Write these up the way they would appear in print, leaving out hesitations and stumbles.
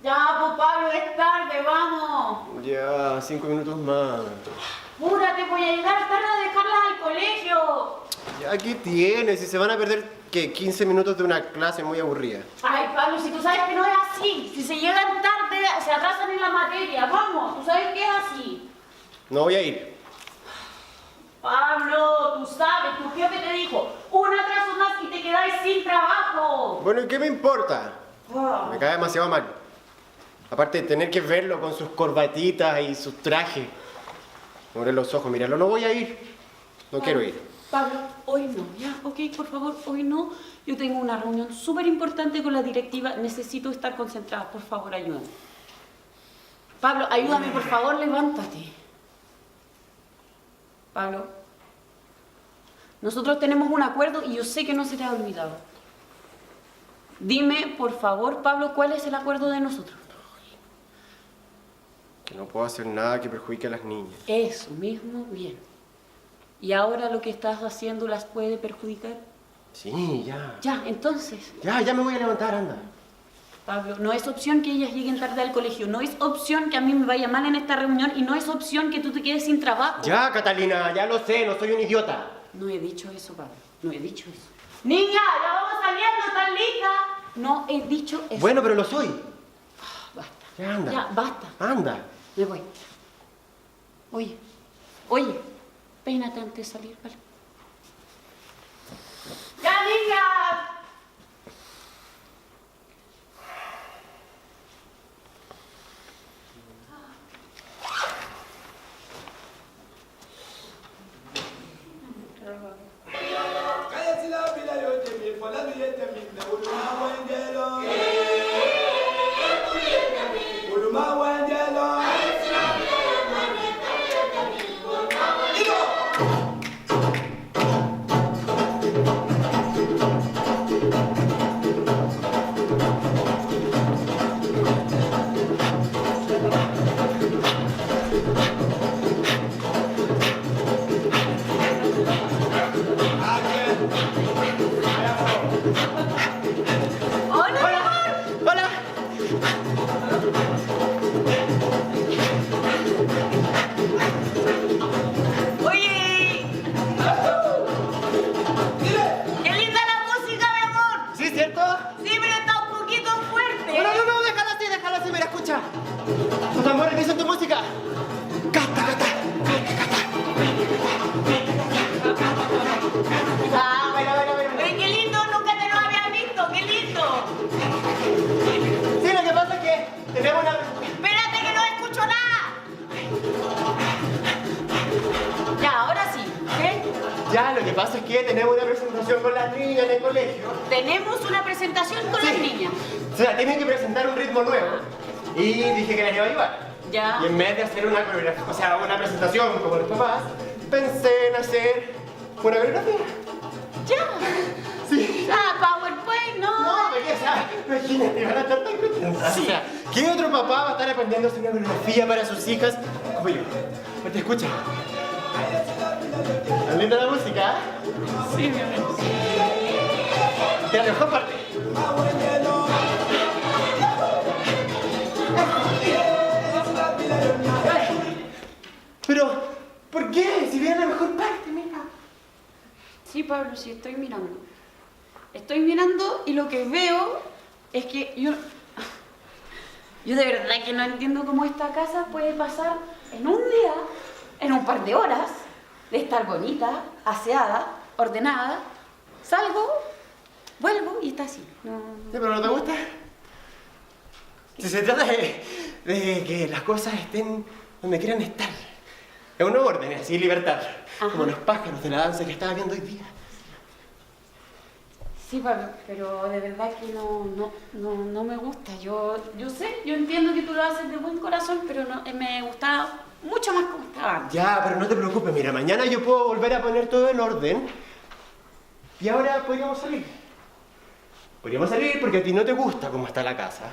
Ya, pues Pablo, es tarde, vamos. Ya, 5 minutos más. Apúrate, voy a llegar tarde a dejarlas al colegio. Ya, ¿qué tienes? Si se van a perder, ¿qué? 15 minutos de una clase muy aburrida. Ay, Pablo, si tú sabes que no es así. Si se llegan tarde, se atrasan en la materia. Vamos, tú sabes que es así. No voy a ir. Pablo, tú sabes, tu jefe te dijo, un atraso más y te quedáis sin trabajo. Bueno, ¿y qué me importa? Ah. Me cae demasiado mal. Aparte de tener que verlo con sus corbatitas y sus trajes. Me abren los ojos, míralo, no voy a ir. No quiero ir. Pablo, hoy no, ¿ya? Ok, por favor, hoy no. Yo tengo una reunión súper importante con la directiva. Necesito estar concentrada. Por favor, ayúdame. Pablo, ayúdame, por favor, levántate. Pablo, nosotros tenemos un acuerdo y yo sé que no se te ha olvidado. Dime, por favor, Pablo, ¿cuál es el acuerdo de nosotros? Que no puedo hacer nada que perjudique a las niñas. Eso mismo, bien. ¿Y ahora lo que estás haciendo las puede perjudicar? Sí, ya. Ya, entonces, Ya me voy a levantar, anda. Pablo, no es opción que ellas lleguen tarde al colegio, no es opción que a mí me vaya mal en esta reunión y no es opción que tú te quedes sin trabajo. Ya, Catalina, ya lo sé, no soy un idiota. No he dicho eso, Pablo, no he dicho eso. Niña, ya vamos saliendo, ¿están listas? No he dicho eso. Bueno, pero lo soy. Basta. Ya, anda. Ya, basta. Anda. Me voy. Oye, peínate antes de salir, ¿vale? ¡Ya, niña! Hola. ¡Oye! ¡Qué linda la música, mi amor! ¿Sí, cierto? Sí, pero está un poquito fuerte. No, déjala así, mira, escucha. Los tambores dicen tu música. Cata. Ah, pero qué lindo, nunca te lo había visto, qué lindo. Sí, lo que pasa es que tenemos una... Espérate que no escucho nada. Ya, ahora sí, ¿qué? Ya, lo que pasa es que tenemos una presentación con las niñas en el colegio. Tenemos una presentación con Sí. las niñas. O sea, tienen que presentar un ritmo nuevo. Y dije que las iba a ayudar. Ya. Y en vez de hacer una coreografía, o sea, una presentación como los papás, pensé en hacer una coreografía. Ya. Sí. Ah, PowerPoint, no. No, belleza. Imagínate, van a estar tan contentas. Sí. O sea, ¿qué otro papá va a estar aprendiendo a hacer una coreografía para sus hijas como yo? Te escucha. ¿Es linda la música? Sí, mi amor. De la mejor parte. Pero, ¿por qué? Si viene la mejor parte, mira. Sí, Pablo, sí, estoy mirando. Estoy mirando y lo que veo es que yo de verdad que no entiendo cómo esta casa puede pasar en un día, en un par de horas, de estar bonita, aseada, ordenada. Salgo, vuelvo y está así. No, ¿Sí, pero no te gusta? Si se trata de que las cosas estén donde quieran estar. Es un orden, así libertad. Ajá. Como los pájaros de la danza que estaba viendo hoy día. Sí, Pablo, pero de verdad que no me gusta. Yo sé, yo entiendo que tú lo haces de buen corazón, pero no, me gustaba mucho más como estaba antes. Ya, pero no te preocupes, mira, mañana yo puedo volver a poner todo en orden. Y ahora podríamos salir. Podríamos salir porque a ti no te gusta cómo está la casa.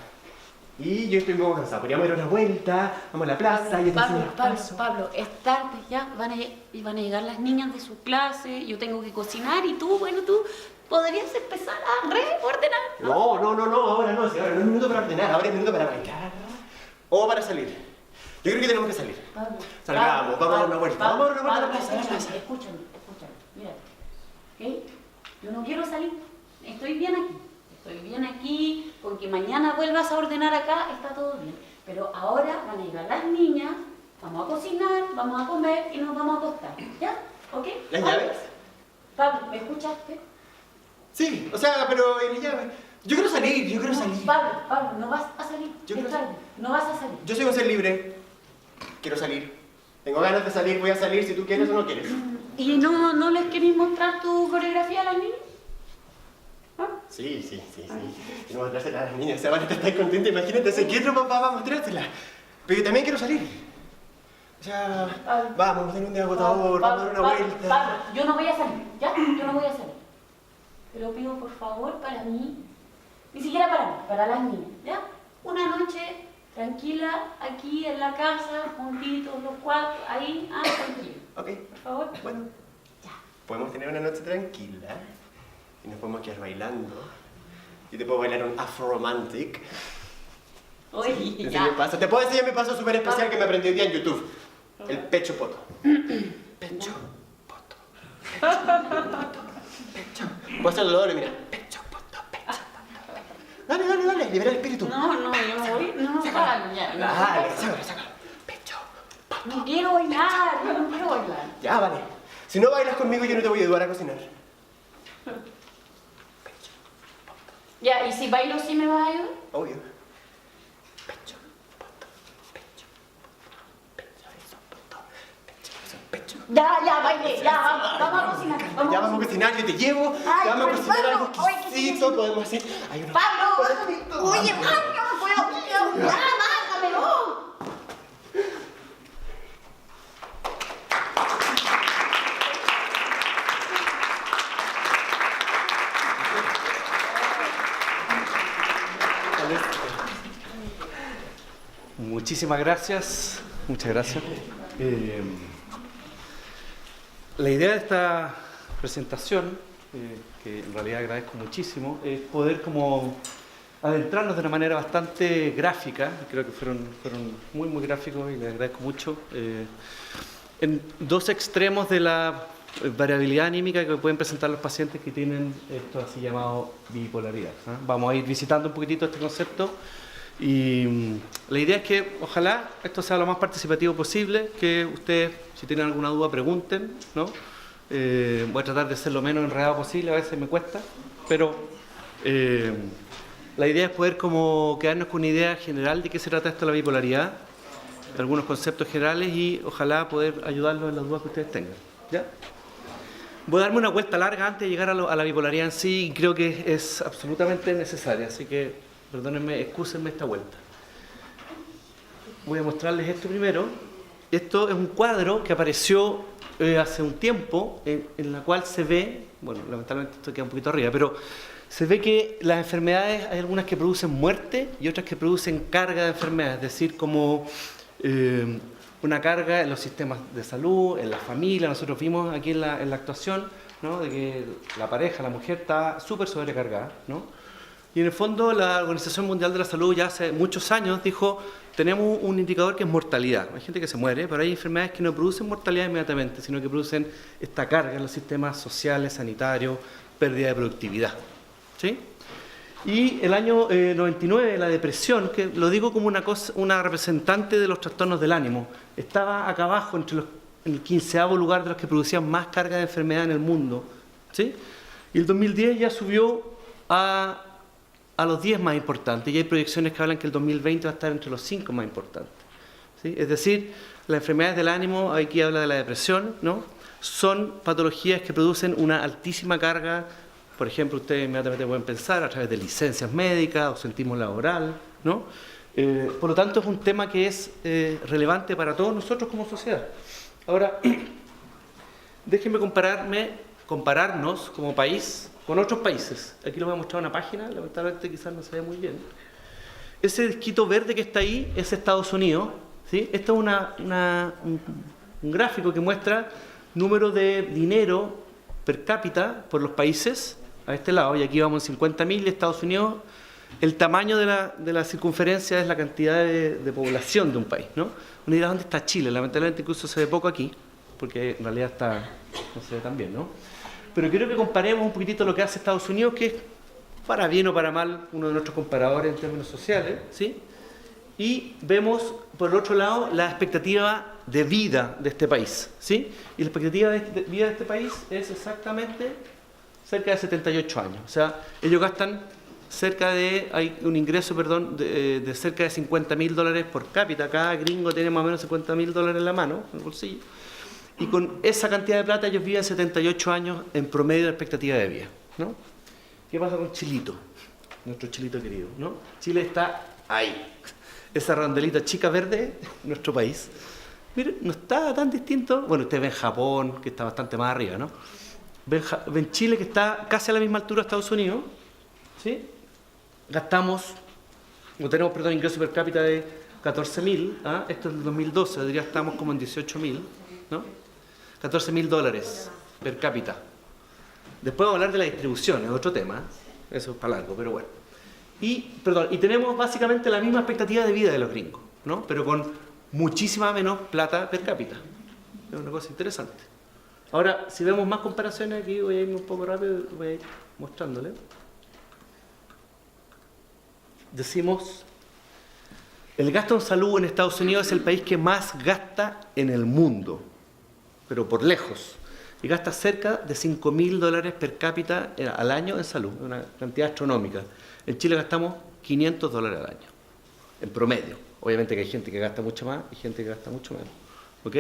Y yo estoy un poco cansado. Podríamos ir a una vuelta, vamos a la plaza, yo te enseño los pasos. Pablo, es tarde ya, van a llegar las niñas de su clase, yo tengo que cocinar y tú, bueno, tú ¿podrías empezar a reordenar? No, ahora no, si ahora no es minuto para ordenar, ahora es minuto para bailar o para salir. Yo creo que tenemos que salir. Pablo, Salgamos, vamos a dar una vuelta. Vamos a dar una vuelta a la plaza. Escúchame, mira. ¿Ok? Yo no quiero salir. Estoy bien aquí, con que mañana vuelvas a ordenar acá, está todo bien. Pero ahora van a llegar las niñas, vamos a cocinar, vamos a comer y nos vamos a acostar. ¿Ya? ¿Ok? ¿Las llaves? Pablo, ¿me escuchaste? Sí, o sea, pero en la llave. Yo quiero salir. Pablo, no vas a salir. Es tarde, no vas a salir. Yo soy un ser libre. Quiero salir. Tengo ganas de salir, voy a salir si tú quieres o no quieres. ¿Y no les querés mostrar tu coreografía a las niñas? ¿Ah? Sí. Quiero mostrársela a las niñas. O sea, van a estar contentas. Imagínate, sé que otro papá va a mostrársela. Pero yo también quiero salir. O sea, vamos, tener un día agotador, vamos a dar una vuelta. Pablo, yo no voy a salir, ¿ya? Yo no voy a salir. Te lo pido por favor para mí. Ni siquiera para mí, para las niñas, ¿ya? Una noche tranquila, aquí en la casa, juntitos los cuatro, ahí, tranquilo. Ok. Por favor. Bueno, Ya. podemos tener una noche tranquila y nos podemos quedar bailando. Yo te puedo bailar un Afro-Romantic. Oye, Te ya. enseño mi paso. Te puedo enseñar mi paso súper especial que me aprendí hoy día en YouTube. El pecho poto. Pecho poto. Pecho. Puedo hacerlo doble, mira. Pecho poto, pecho poto. Dale, libera el espíritu. No, yo no voy, no, Pablo, ya. Dale, sácalo. Pecho poto. No quiero bailar, yo no quiero bailar. Ya, vale. Si no bailas conmigo, yo no te voy a ayudar a cocinar. Ya, ¿y si bailo sí me vas a ayudar? Obvio. Pecho poto, pecho poto, pecho. Ya, baile, ya, vamos a cocinar. Ya vamos a cocinar, yo te llevo. Ay, Ya vamos a pero cocinar Pablo, algo ay, qué exquisito. Podemos hacer. Hay unos Pablo, oye, Pablo, no puedo, ya, bájamelo. Muchísimas gracias, muchas gracias. La idea de esta presentación, que en realidad agradezco muchísimo, es poder como adentrarnos de una manera bastante gráfica, creo que fueron muy gráficos y les agradezco mucho, en dos extremos de la variabilidad anímica que pueden presentar los pacientes que tienen esto así llamado bipolaridad. Vamos a ir visitando un poquitito este concepto. Y la idea es que ojalá esto sea lo más participativo posible, que ustedes, si tienen alguna duda, pregunten, ¿no? Voy a tratar de ser lo menos enredado posible, a veces me cuesta, pero la idea es poder como quedarnos con una idea general de qué se trata esto de la bipolaridad, algunos conceptos generales y ojalá poder ayudarlos en las dudas que ustedes tengan, ¿ya? Voy a darme una vuelta larga antes de llegar a la bipolaridad en sí y creo que es absolutamente necesaria, así que perdónenme, excúsenme esta vuelta. Voy a mostrarles esto primero. Esto es un cuadro que apareció hace un tiempo, en la cual se ve, bueno, lamentablemente esto queda un poquito arriba, pero se ve que las enfermedades, hay algunas que producen muerte y otras que producen carga de enfermedades, es decir, como una carga en los sistemas de salud, en la familia. Nosotros vimos aquí en la actuación, ¿no?, de que la pareja, la mujer, está súper sobrecargada, ¿no? Y en el fondo la Organización Mundial de la Salud ya hace muchos años dijo, tenemos un indicador que es mortalidad. Hay gente que se muere, pero hay enfermedades que no producen mortalidad inmediatamente, sino que producen esta carga en los sistemas sociales, sanitarios, pérdida de productividad, ¿sí? Y el año 99, la depresión, que lo digo como una representante de los trastornos del ánimo, estaba acá abajo, en el 15º lugar de los que producían más carga de enfermedad en el mundo, ¿sí? Y el 2010 ya subió a los 10 más importantes, y hay proyecciones que hablan que el 2020 va a estar entre los 5 más importantes, ¿sí? Es decir, las enfermedades del ánimo, aquí habla de la depresión, ¿no?, son patologías que producen una altísima carga. Por ejemplo, ustedes inmediatamente pueden pensar a través de licencias médicas, ausentismo laboral, ¿no? Por lo tanto, es un tema que es relevante para todos nosotros como sociedad. Ahora, déjenme compararnos como país con otros países. Aquí les voy a mostrar una página, lamentablemente quizás no se ve muy bien. Ese disquito verde que está ahí es Estados Unidos, ¿sí? Esto es un gráfico que muestra número de dinero per cápita por los países a este lado, y aquí vamos en 50.000, y Estados Unidos, el tamaño de la circunferencia es la cantidad de población de un país, ¿no? Uno dirá, ¿dónde está Chile? Lamentablemente incluso se ve poco aquí, porque en realidad no se ve tan bien, ¿no? Pero quiero que comparemos un poquitito lo que hace Estados Unidos, que es, para bien o para mal, uno de nuestros comparadores en términos sociales, ¿sí? Y vemos, por el otro lado, la expectativa de vida de este país, ¿sí? Y la expectativa de vida de este país es exactamente cerca de 78 años. O sea, ellos gastan hay un ingreso, de cerca de $50.000 por cápita. Cada gringo tiene más o menos $50.000 en la mano, en el bolsillo. Y con esa cantidad de plata ellos viven 78 años en promedio de expectativa de vida, ¿no? ¿Qué pasa con Chilito? Nuestro Chilito querido, ¿no? Chile está ahí. Esa rondelita chica verde, nuestro país. Miren, no está tan distinto. Bueno, ustedes ven Japón, que está bastante más arriba, ¿no? Ven Chile, que está casi a la misma altura de Estados Unidos, ¿sí? Tenemos ingreso per cápita de 14.000, ¿ah? Esto es del 2012, diría estamos como en 18.000, ¿no? $14.000 per cápita. Después vamos a hablar de la distribución, es otro tema, eso es para largo, pero bueno. Y tenemos básicamente la misma expectativa de vida de los gringos, ¿no? Pero con muchísima menos plata per cápita. Es una cosa interesante. Ahora, si vemos más comparaciones, aquí voy a irme un poco rápido, voy a ir mostrándole. Decimos, el gasto en salud en Estados Unidos es el país que más gasta en el mundo, pero por lejos. Y gasta cerca de $5.000 per cápita al año en salud, una cantidad astronómica. En Chile gastamos $500 al año, en promedio. Obviamente que hay gente que gasta mucho más y gente que gasta mucho menos. ¿Ok?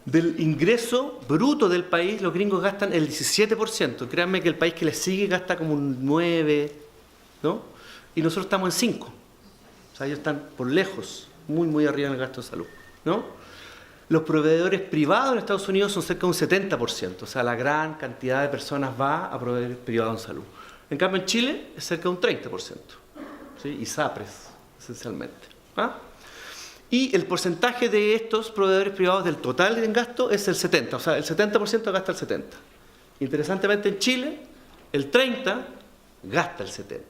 Del ingreso bruto del país, los gringos gastan el 17%. Créanme que el país que les sigue gasta como un 9%, ¿no? Y nosotros estamos en 5%. O sea, ellos están por lejos, muy, muy arriba en el gasto de salud, ¿no? Los proveedores privados en Estados Unidos son cerca de un 70%. O sea, la gran cantidad de personas va a proveedores privados en salud. En cambio, en Chile es cerca de un 30%. ¿Sí? ISAPRES, esencialmente. ¿Ah? Y el porcentaje de estos proveedores privados del total en gasto es el 70%. O sea, el 70% gasta el 70%. Interesantemente, en Chile, el 30% gasta el 70%.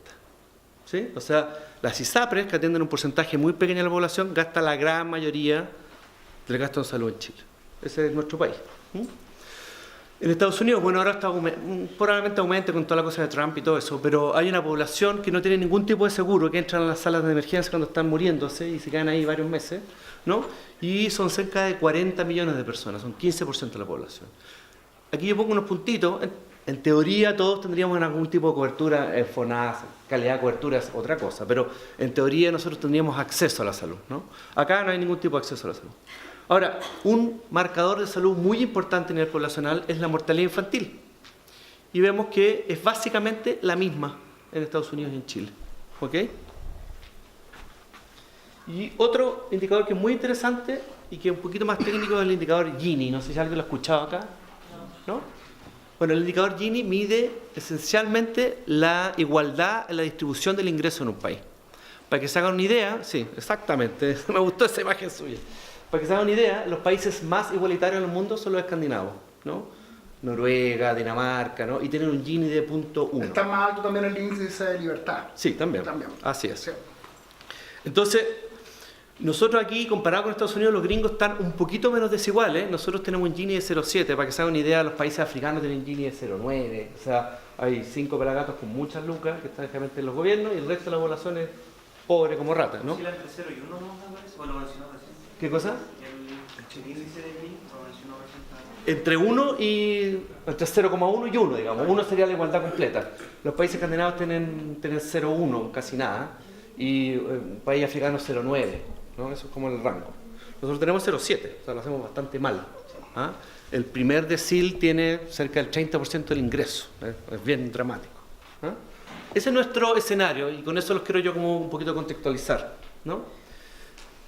¿Sí? O sea, las ISAPRES, que atienden un porcentaje muy pequeño de la población, gasta la gran mayoría del gasto en salud en Chile. Ese es nuestro país. En Estados Unidos, bueno, ahora está probablemente aumente con toda la cosa de Trump y todo eso, pero hay una población que no tiene ningún tipo de seguro, que entran a las salas de emergencia cuando están muriéndose y se quedan ahí varios meses, ¿no? Y son cerca de 40 millones de personas, son 15% de la población. Aquí yo pongo unos puntitos. En teoría todos tendríamos algún tipo de cobertura, FONASA, calidad de cobertura es otra cosa, pero en teoría nosotros tendríamos acceso a la salud, ¿no? Acá no hay ningún tipo de acceso a la salud. Ahora, un marcador de salud muy importante a nivel poblacional es la mortalidad infantil. Y vemos que es básicamente la misma en Estados Unidos y en Chile. ¿Ok? Y otro indicador que es muy interesante y que es un poquito más técnico es el indicador Gini. No sé si alguien lo ha escuchado acá, ¿no? Bueno, el indicador Gini mide esencialmente la igualdad en la distribución del ingreso en un país. Para que se hagan una idea, sí, exactamente, me gustó esa imagen suya. Para que se hagan una idea, los países más igualitarios en el mundo son los escandinavos, ¿no? Noruega, Dinamarca, ¿no? Y tienen un Gini de 0.1. Está más alto también el índice de libertad. Sí, también. Así es. Sí. Entonces, nosotros aquí, comparado con Estados Unidos, los gringos están un poquito menos desiguales. Nosotros tenemos un Gini de 0.7. Para que se hagan una idea, los países africanos tienen un Gini de 0.9. O sea, hay 5 pelagatos con muchas lucas que están generalmente en los gobiernos y el resto de la población es pobre como ratas, ¿no? ¿Oscila entre 0 y 1 no me parece? ¿O lo mencionó recién? ¿Qué cosa? El índice de Gini lo mencionó recién. Entre 1 y... entre 0,1 y 1, digamos. 1 sería la igualdad completa. Los países escandinavos tienen 0,1, casi nada. Y el país africano 0,9. ¿no? Eso es como el rango. Nosotros tenemos 0,7, o sea, lo hacemos bastante mal. ¿Ah? El primer decil tiene cerca del 30% del ingreso. Es bien dramático. ¿Ah? Ese es nuestro escenario y con eso los quiero yo como un poquito contextualizar, ¿no?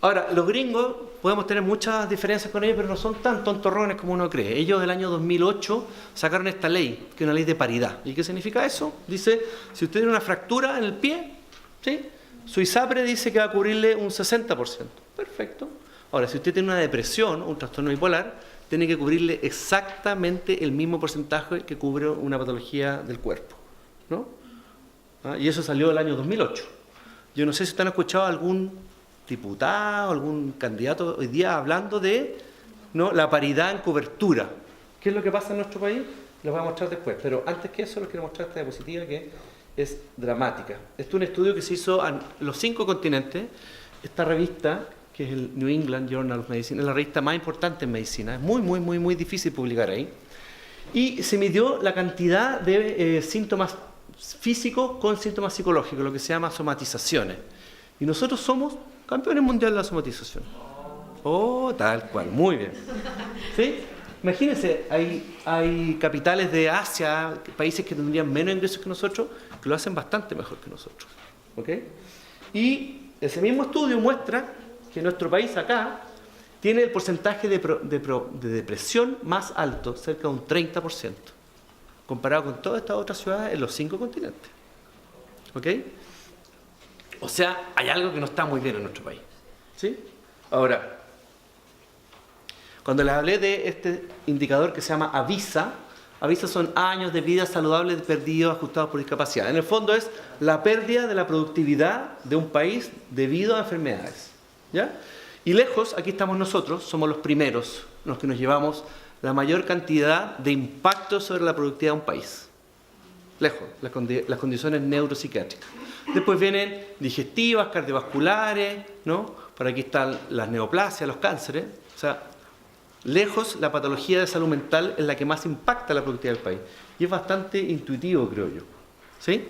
Ahora, los gringos podemos tener muchas diferencias con ellos, pero no son tan tontorrones como uno cree. Ellos del año 2008 sacaron esta ley, que es una ley de paridad. ¿Y qué significa eso? Dice, si usted tiene una fractura en el pie, ¿sí? Su ISAPRE dice que va a cubrirle un 60%. Perfecto. Ahora, si usted tiene una depresión o un trastorno bipolar, tiene que cubrirle exactamente el mismo porcentaje que cubre una patología del cuerpo. ¿no? Y eso salió el año 2008. Yo no sé si ustedes han escuchado a algún diputado, algún candidato hoy día hablando de, ¿no?, la paridad en cobertura. ¿Qué es lo que pasa en nuestro país? Lo voy a mostrar después, pero antes que eso les quiero mostrar esta diapositiva que es dramática. Este es un estudio que se hizo en los 5 continentes. Esta revista, que es el New England Journal of Medicine, es la revista más importante en medicina. Es muy difícil publicar ahí. Y se midió la cantidad de síntomas físicos con síntomas psicológicos, lo que se llama somatizaciones. Y nosotros somos campeones mundiales de la somatización. Oh, tal cual, muy bien. ¿Sí? Imagínense, hay capitales de Asia, países que tendrían menos ingresos que nosotros, que lo hacen bastante mejor que nosotros. ¿Ok? Y ese mismo estudio muestra que nuestro país acá tiene el porcentaje de depresión más alto, cerca de un 30%, comparado con todas estas otras ciudades en los 5 continentes. ¿Ok? O sea, hay algo que no está muy bien en nuestro país. ¿Sí? Ahora, cuando les hablé de este indicador que se llama AVISA, AVISA son años de vida saludable perdidos ajustados por discapacidad. En el fondo es la pérdida de la productividad de un país debido a enfermedades. ¿Ya? Y lejos, aquí estamos nosotros, somos los primeros, los que nos llevamos la mayor cantidad de impacto sobre la productividad de un país. Lejos, las condiciones neuropsiquiátricas. Después vienen digestivas, cardiovasculares, ¿no? Por aquí están las neoplasias, los cánceres. O sea, lejos la patología de salud mental es la que más impacta la productividad del país. Y es bastante intuitivo, creo yo. ¿Sí?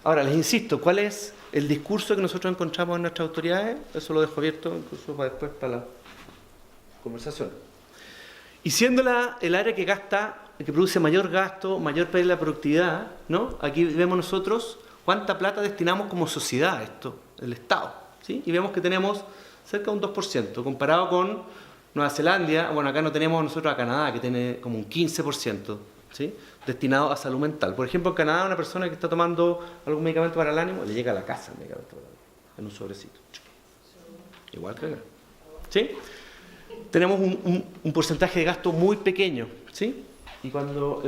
Ahora, les insisto, ¿cuál es el discurso que nosotros encontramos en nuestras autoridades? Eso lo dejo abierto incluso para después, para la conversación. Y siendo el área que produce mayor gasto, mayor pérdida de productividad, ¿no? Aquí vemos nosotros cuánta plata destinamos como sociedad a esto, el Estado, ¿sí? Y vemos que tenemos cerca de un 2%, comparado con Nueva Zelanda. Bueno, acá no tenemos nosotros a Canadá, que tiene como un 15%, ¿sí?, destinado a salud mental. Por ejemplo, en Canadá, una persona que está tomando algún medicamento para el ánimo, le llega a la casa el medicamento para el ánimo, en un sobrecito. Igual que acá. ¿Sí? Tenemos un porcentaje de gasto muy pequeño, ¿sí? Y cuando...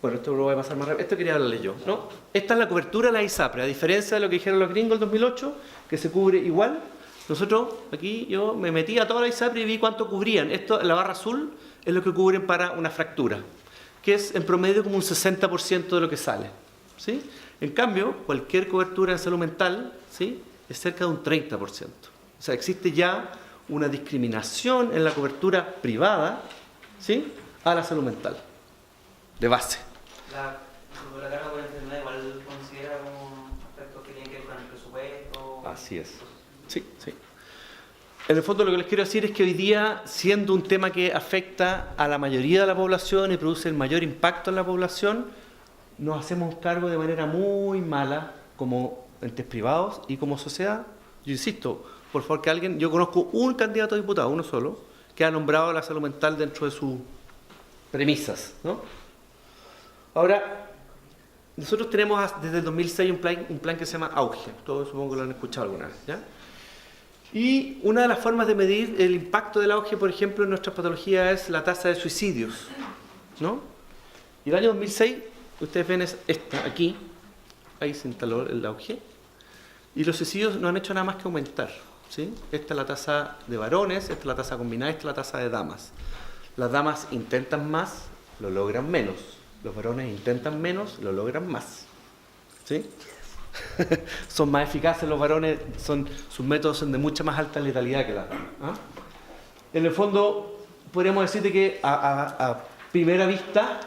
bueno, esto lo voy a pasar más rápido. Esto quería hablarles yo, ¿no? Esta es la cobertura de la ISAPRE, a diferencia de lo que dijeron los gringos en 2008, que se cubre igual. Nosotros, aquí, yo me metí a toda la ISAPRE y vi cuánto cubrían. Esto, la barra azul, es lo que cubren para una fractura, que es en promedio como un 60% de lo que sale, ¿sí? En cambio, cualquier cobertura en salud mental, ¿sí?, es cerca de un 30%. O sea, existe ya una discriminación en la cobertura privada, ¿sí?, a la salud mental, de base. La carga por enfermedad igual considera como aspectos que tienen que ver con el presupuesto. Así es. Sí, sí. En el fondo lo que les quiero decir es que hoy día, siendo un tema que afecta a la mayoría de la población y produce el mayor impacto en la población, nos hacemos cargo de manera muy mala como entes privados y como sociedad. Yo insisto, por favor que alguien, yo conozco un candidato a diputado, uno solo, que ha nombrado la salud mental dentro de sus premisas, ¿no? Ahora, nosotros tenemos desde el 2006 un plan que se llama Auge. Todos supongo que lo han escuchado alguna vez, ¿ya? Y una de las formas de medir el impacto del auge, por ejemplo, en nuestras patologías es la tasa de suicidios, ¿no? Y el año 2006, ustedes ven esta aquí, ahí se instaló el auge, y los suicidios no han hecho nada más que aumentar, ¿sí? Esta es la tasa de varones, esta es la tasa combinada, esta es la tasa de damas. Las damas intentan más, lo logran menos. Los varones intentan menos, lo logran más, ¿sí? Son más eficaces los varones, sus métodos son de mucha más alta letalidad que las damas, ¿ah? En el fondo, podríamos decir que a primera vista,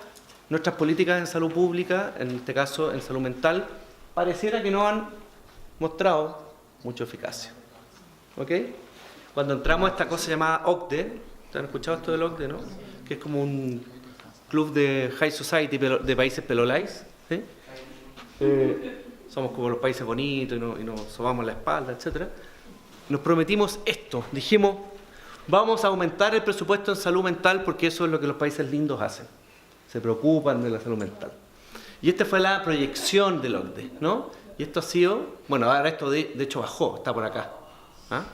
nuestras políticas en salud pública, en este caso en salud mental, pareciera que no han mostrado mucha eficacia. ¿Ok? Cuando entramos a esta cosa llamada OCDE, ¿te han escuchado esto del OCDE, no? Que es como un club de High Society de países pelolais, ¿sí? Somos como los países bonitos y nos sobamos la espalda, etc. Nos prometimos esto, dijimos, vamos a aumentar el presupuesto en salud mental porque eso es lo que los países lindos hacen, se preocupan de la salud mental. Y esta fue la proyección del OCDE, ¿no? Y esto ha sido, bueno, ahora esto de hecho bajó, está por acá, ¿ah?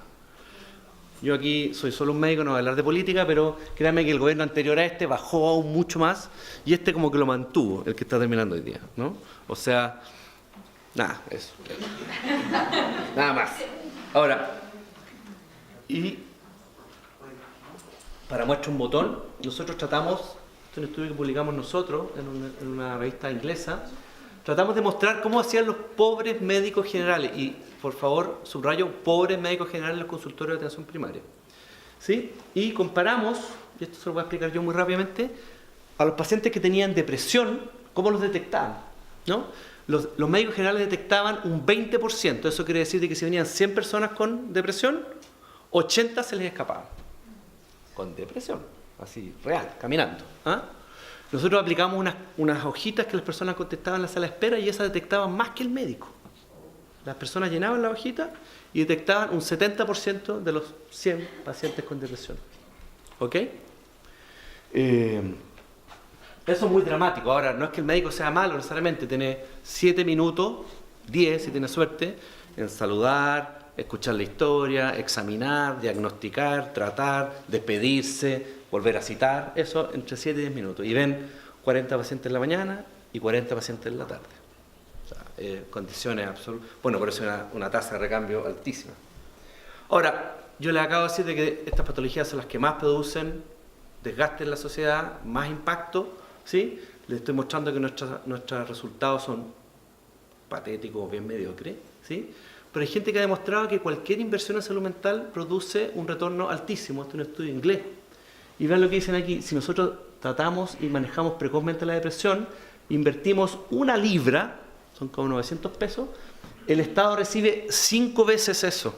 Yo aquí soy solo un médico, no voy a hablar de política, pero créanme que el gobierno anterior a este bajó aún mucho más y este como que lo mantuvo, el que está terminando hoy día, ¿no? O sea, nada, eso. Nada más. Ahora, y para muestra un botón, nosotros tratamos, este es un estudio que publicamos nosotros en una revista inglesa, tratamos de mostrar cómo hacían los pobres médicos generales, y por favor, subrayo, pobres médicos generales en los consultorios de atención primaria. ¿Sí? Y comparamos, y esto se lo voy a explicar yo muy rápidamente, a los pacientes que tenían depresión, cómo los detectaban, ¿no? Los médicos generales detectaban un 20%, eso quiere decir de que si venían 100 personas con depresión, 80 se les escapaban. Con depresión, así, real, caminando. ¿Ah? Nosotros aplicamos unas hojitas que las personas contestaban en la sala de espera y esas detectaban más que el médico. Las personas llenaban la hojita y detectaban un 70% de los 100 pacientes con depresión. ¿Ok? Eso es muy dramático. Ahora, no es que el médico sea malo necesariamente, tiene 7 minutos, 10 si tiene suerte, en saludar, escuchar la historia, examinar, diagnosticar, tratar, despedirse, volver a citar, eso entre 7 y 10 minutos. Y ven 40 pacientes en la mañana y 40 pacientes en la tarde. O sea, condiciones absolutas. Bueno, por eso es una tasa de recambio altísima. Ahora, yo les acabo de decir de que estas patologías son las que más producen desgaste en la sociedad, más impacto, ¿sí? Les estoy mostrando que nuestros resultados son patéticos, bien mediocres, ¿sí? Pero hay gente que ha demostrado que cualquier inversión en salud mental produce un retorno altísimo. Este es un estudio inglés. Y vean lo que dicen aquí. Si nosotros tratamos y manejamos precozmente la depresión, invertimos 1 libra, son como 900 pesos, el Estado recibe 5 veces eso.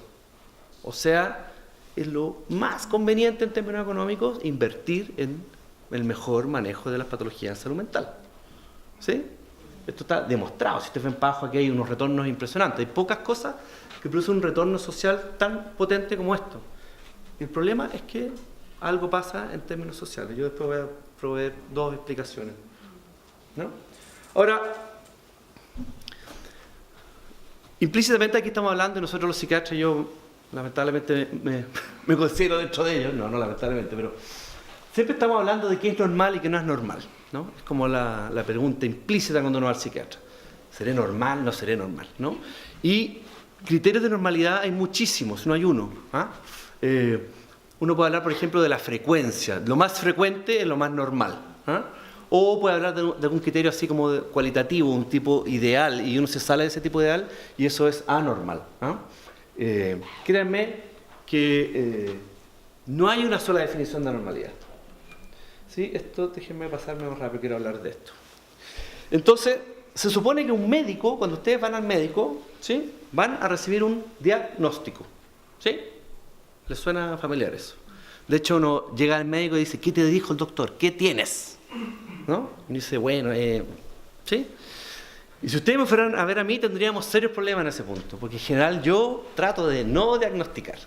O sea, es lo más conveniente en términos económicos invertir en el mejor manejo de las patologías de salud mental. ¿Sí? Esto está demostrado. Si ustedes ven para abajo, aquí hay unos retornos impresionantes. Hay pocas cosas que producen un retorno social tan potente como esto. Y el problema es que algo pasa en términos sociales. Yo después voy a proveer 2 explicaciones, ¿no? Ahora, implícitamente aquí estamos hablando, y nosotros los psiquiatras, yo lamentablemente me considero dentro de ellos, no lamentablemente, pero siempre estamos hablando de qué es normal y qué no es normal, ¿no? Es como la pregunta implícita cuando uno va al psiquiatra. ¿Seré normal? ¿No seré normal? ¿No? Y criterios de normalidad hay muchísimos, no hay uno. ¿Ah? Uno puede hablar, por ejemplo, de la frecuencia. Lo más frecuente es lo más normal. ¿Ah? O puede hablar de algún criterio así como cualitativo, un tipo ideal, y uno se sale de ese tipo ideal y eso es anormal. ¿Ah? Créanme que no hay una sola definición de normalidad. ¿Sí? Esto, déjenme pasarme más rápido, quiero hablar de esto. Entonces, se supone que un médico, cuando ustedes van al médico, ¿sí? Van a recibir un diagnóstico. ¿Sí? ¿Les suena familiar eso? De hecho, uno llega al médico y dice, ¿qué te dijo el doctor? ¿Qué tienes? ¿No? Y dice, bueno, ¿sí? Y si ustedes me fueran a ver a mí, tendríamos serios problemas en ese punto, porque en general yo trato de no diagnosticar.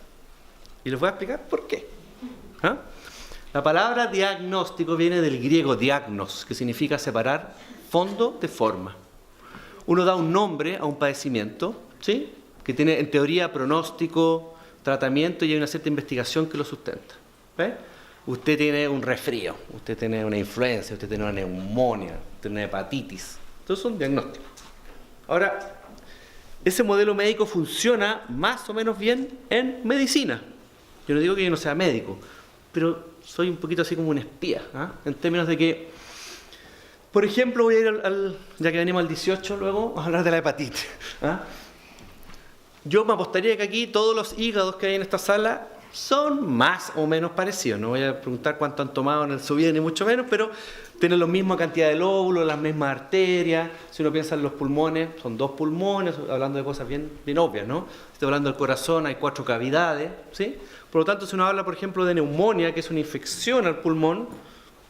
Y les voy a explicar por qué. ¿Ah? La palabra diagnóstico viene del griego diagnos, que significa separar fondo de forma. Uno da un nombre a un padecimiento, ¿sí? Que tiene en teoría pronóstico, tratamiento y hay una cierta investigación que lo sustenta. ¿Ve? Usted tiene un resfrío, usted tiene una influenza, usted tiene una neumonía, usted tiene una hepatitis. Entonces son diagnósticos. Ahora, ese modelo médico funciona más o menos bien en medicina. Yo no digo que yo no sea médico, pero soy un poquito así como un espía, ¿eh? En términos de que, por ejemplo, voy a ir ya que venimos al 18 luego, a hablar de la hepatitis. ¿Eh? Yo me apostaría que aquí todos los hígados que hay en esta sala son más o menos parecidos. No voy a preguntar cuánto han tomado en su vida, ni mucho menos, pero tienen la misma cantidad de lóbulos, las mismas arterias. Si uno piensa en los pulmones, son 2 pulmones, hablando de cosas bien obvias, ¿no? Si estoy hablando del corazón, hay 4 cavidades, ¿sí? Por lo tanto, si uno habla, por ejemplo, de neumonía, que es una infección al pulmón,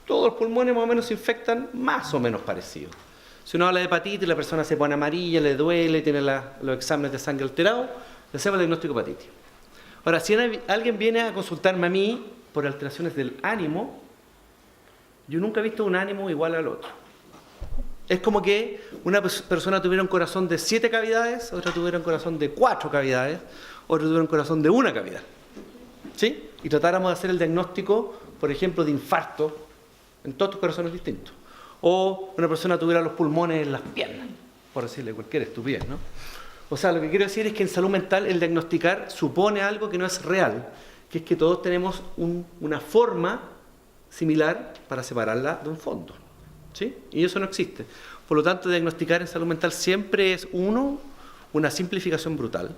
todos los pulmones más o menos se infectan más o menos parecidos. Si uno habla de hepatitis, la persona se pone amarilla, le duele, tiene los exámenes de sangre alterados, le hacemos el diagnóstico de hepatitis. Ahora, si alguien viene a consultarme a mí por alteraciones del ánimo, yo nunca he visto un ánimo igual al otro. Es como que una persona tuviera un corazón de 7 cavidades, otra tuviera un corazón de 4 cavidades, otra tuviera un corazón de 1 cavidad. ¿sí? Y tratáramos de hacer el diagnóstico, por ejemplo, de infarto en todos tus corazones distintos. O una persona tuviera los pulmones en las piernas, por decirle cualquier estupidez, ¿no? O sea, lo que quiero decir es que en salud mental el diagnosticar supone algo que no es real, que es que todos tenemos una forma similar para separarla de un fondo, ¿sí? Y eso no existe. Por lo tanto, diagnosticar en salud mental siempre es, una simplificación brutal,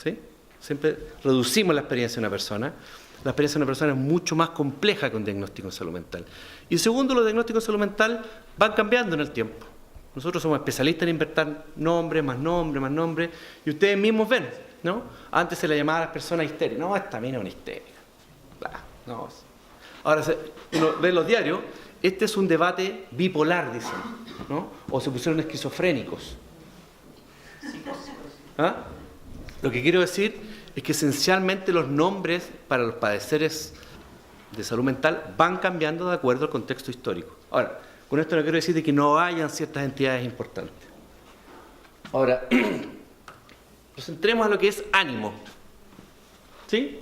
¿sí? Siempre reducimos la experiencia de una persona. La experiencia de una persona es mucho más compleja que un diagnóstico en salud mental. Y segundo, los diagnósticos en salud mental van cambiando en el tiempo. Nosotros somos especialistas en inventar nombres, más nombres, y ustedes mismos ven, ¿no? Antes se le llamaba a las personas histéricas. No, esta mina es una histérica. No. Ahora, uno ve en los diarios, este es un debate bipolar, dicen, ¿no? O se pusieron esquizofrénicos. ¿Ah? Lo que quiero decir es que esencialmente los nombres para los padeceres de salud mental van cambiando de acuerdo al contexto histórico. Ahora, con esto no quiero decir de que no hayan ciertas entidades importantes. Ahora, nos centremos a lo que es ánimo. ¿Sí?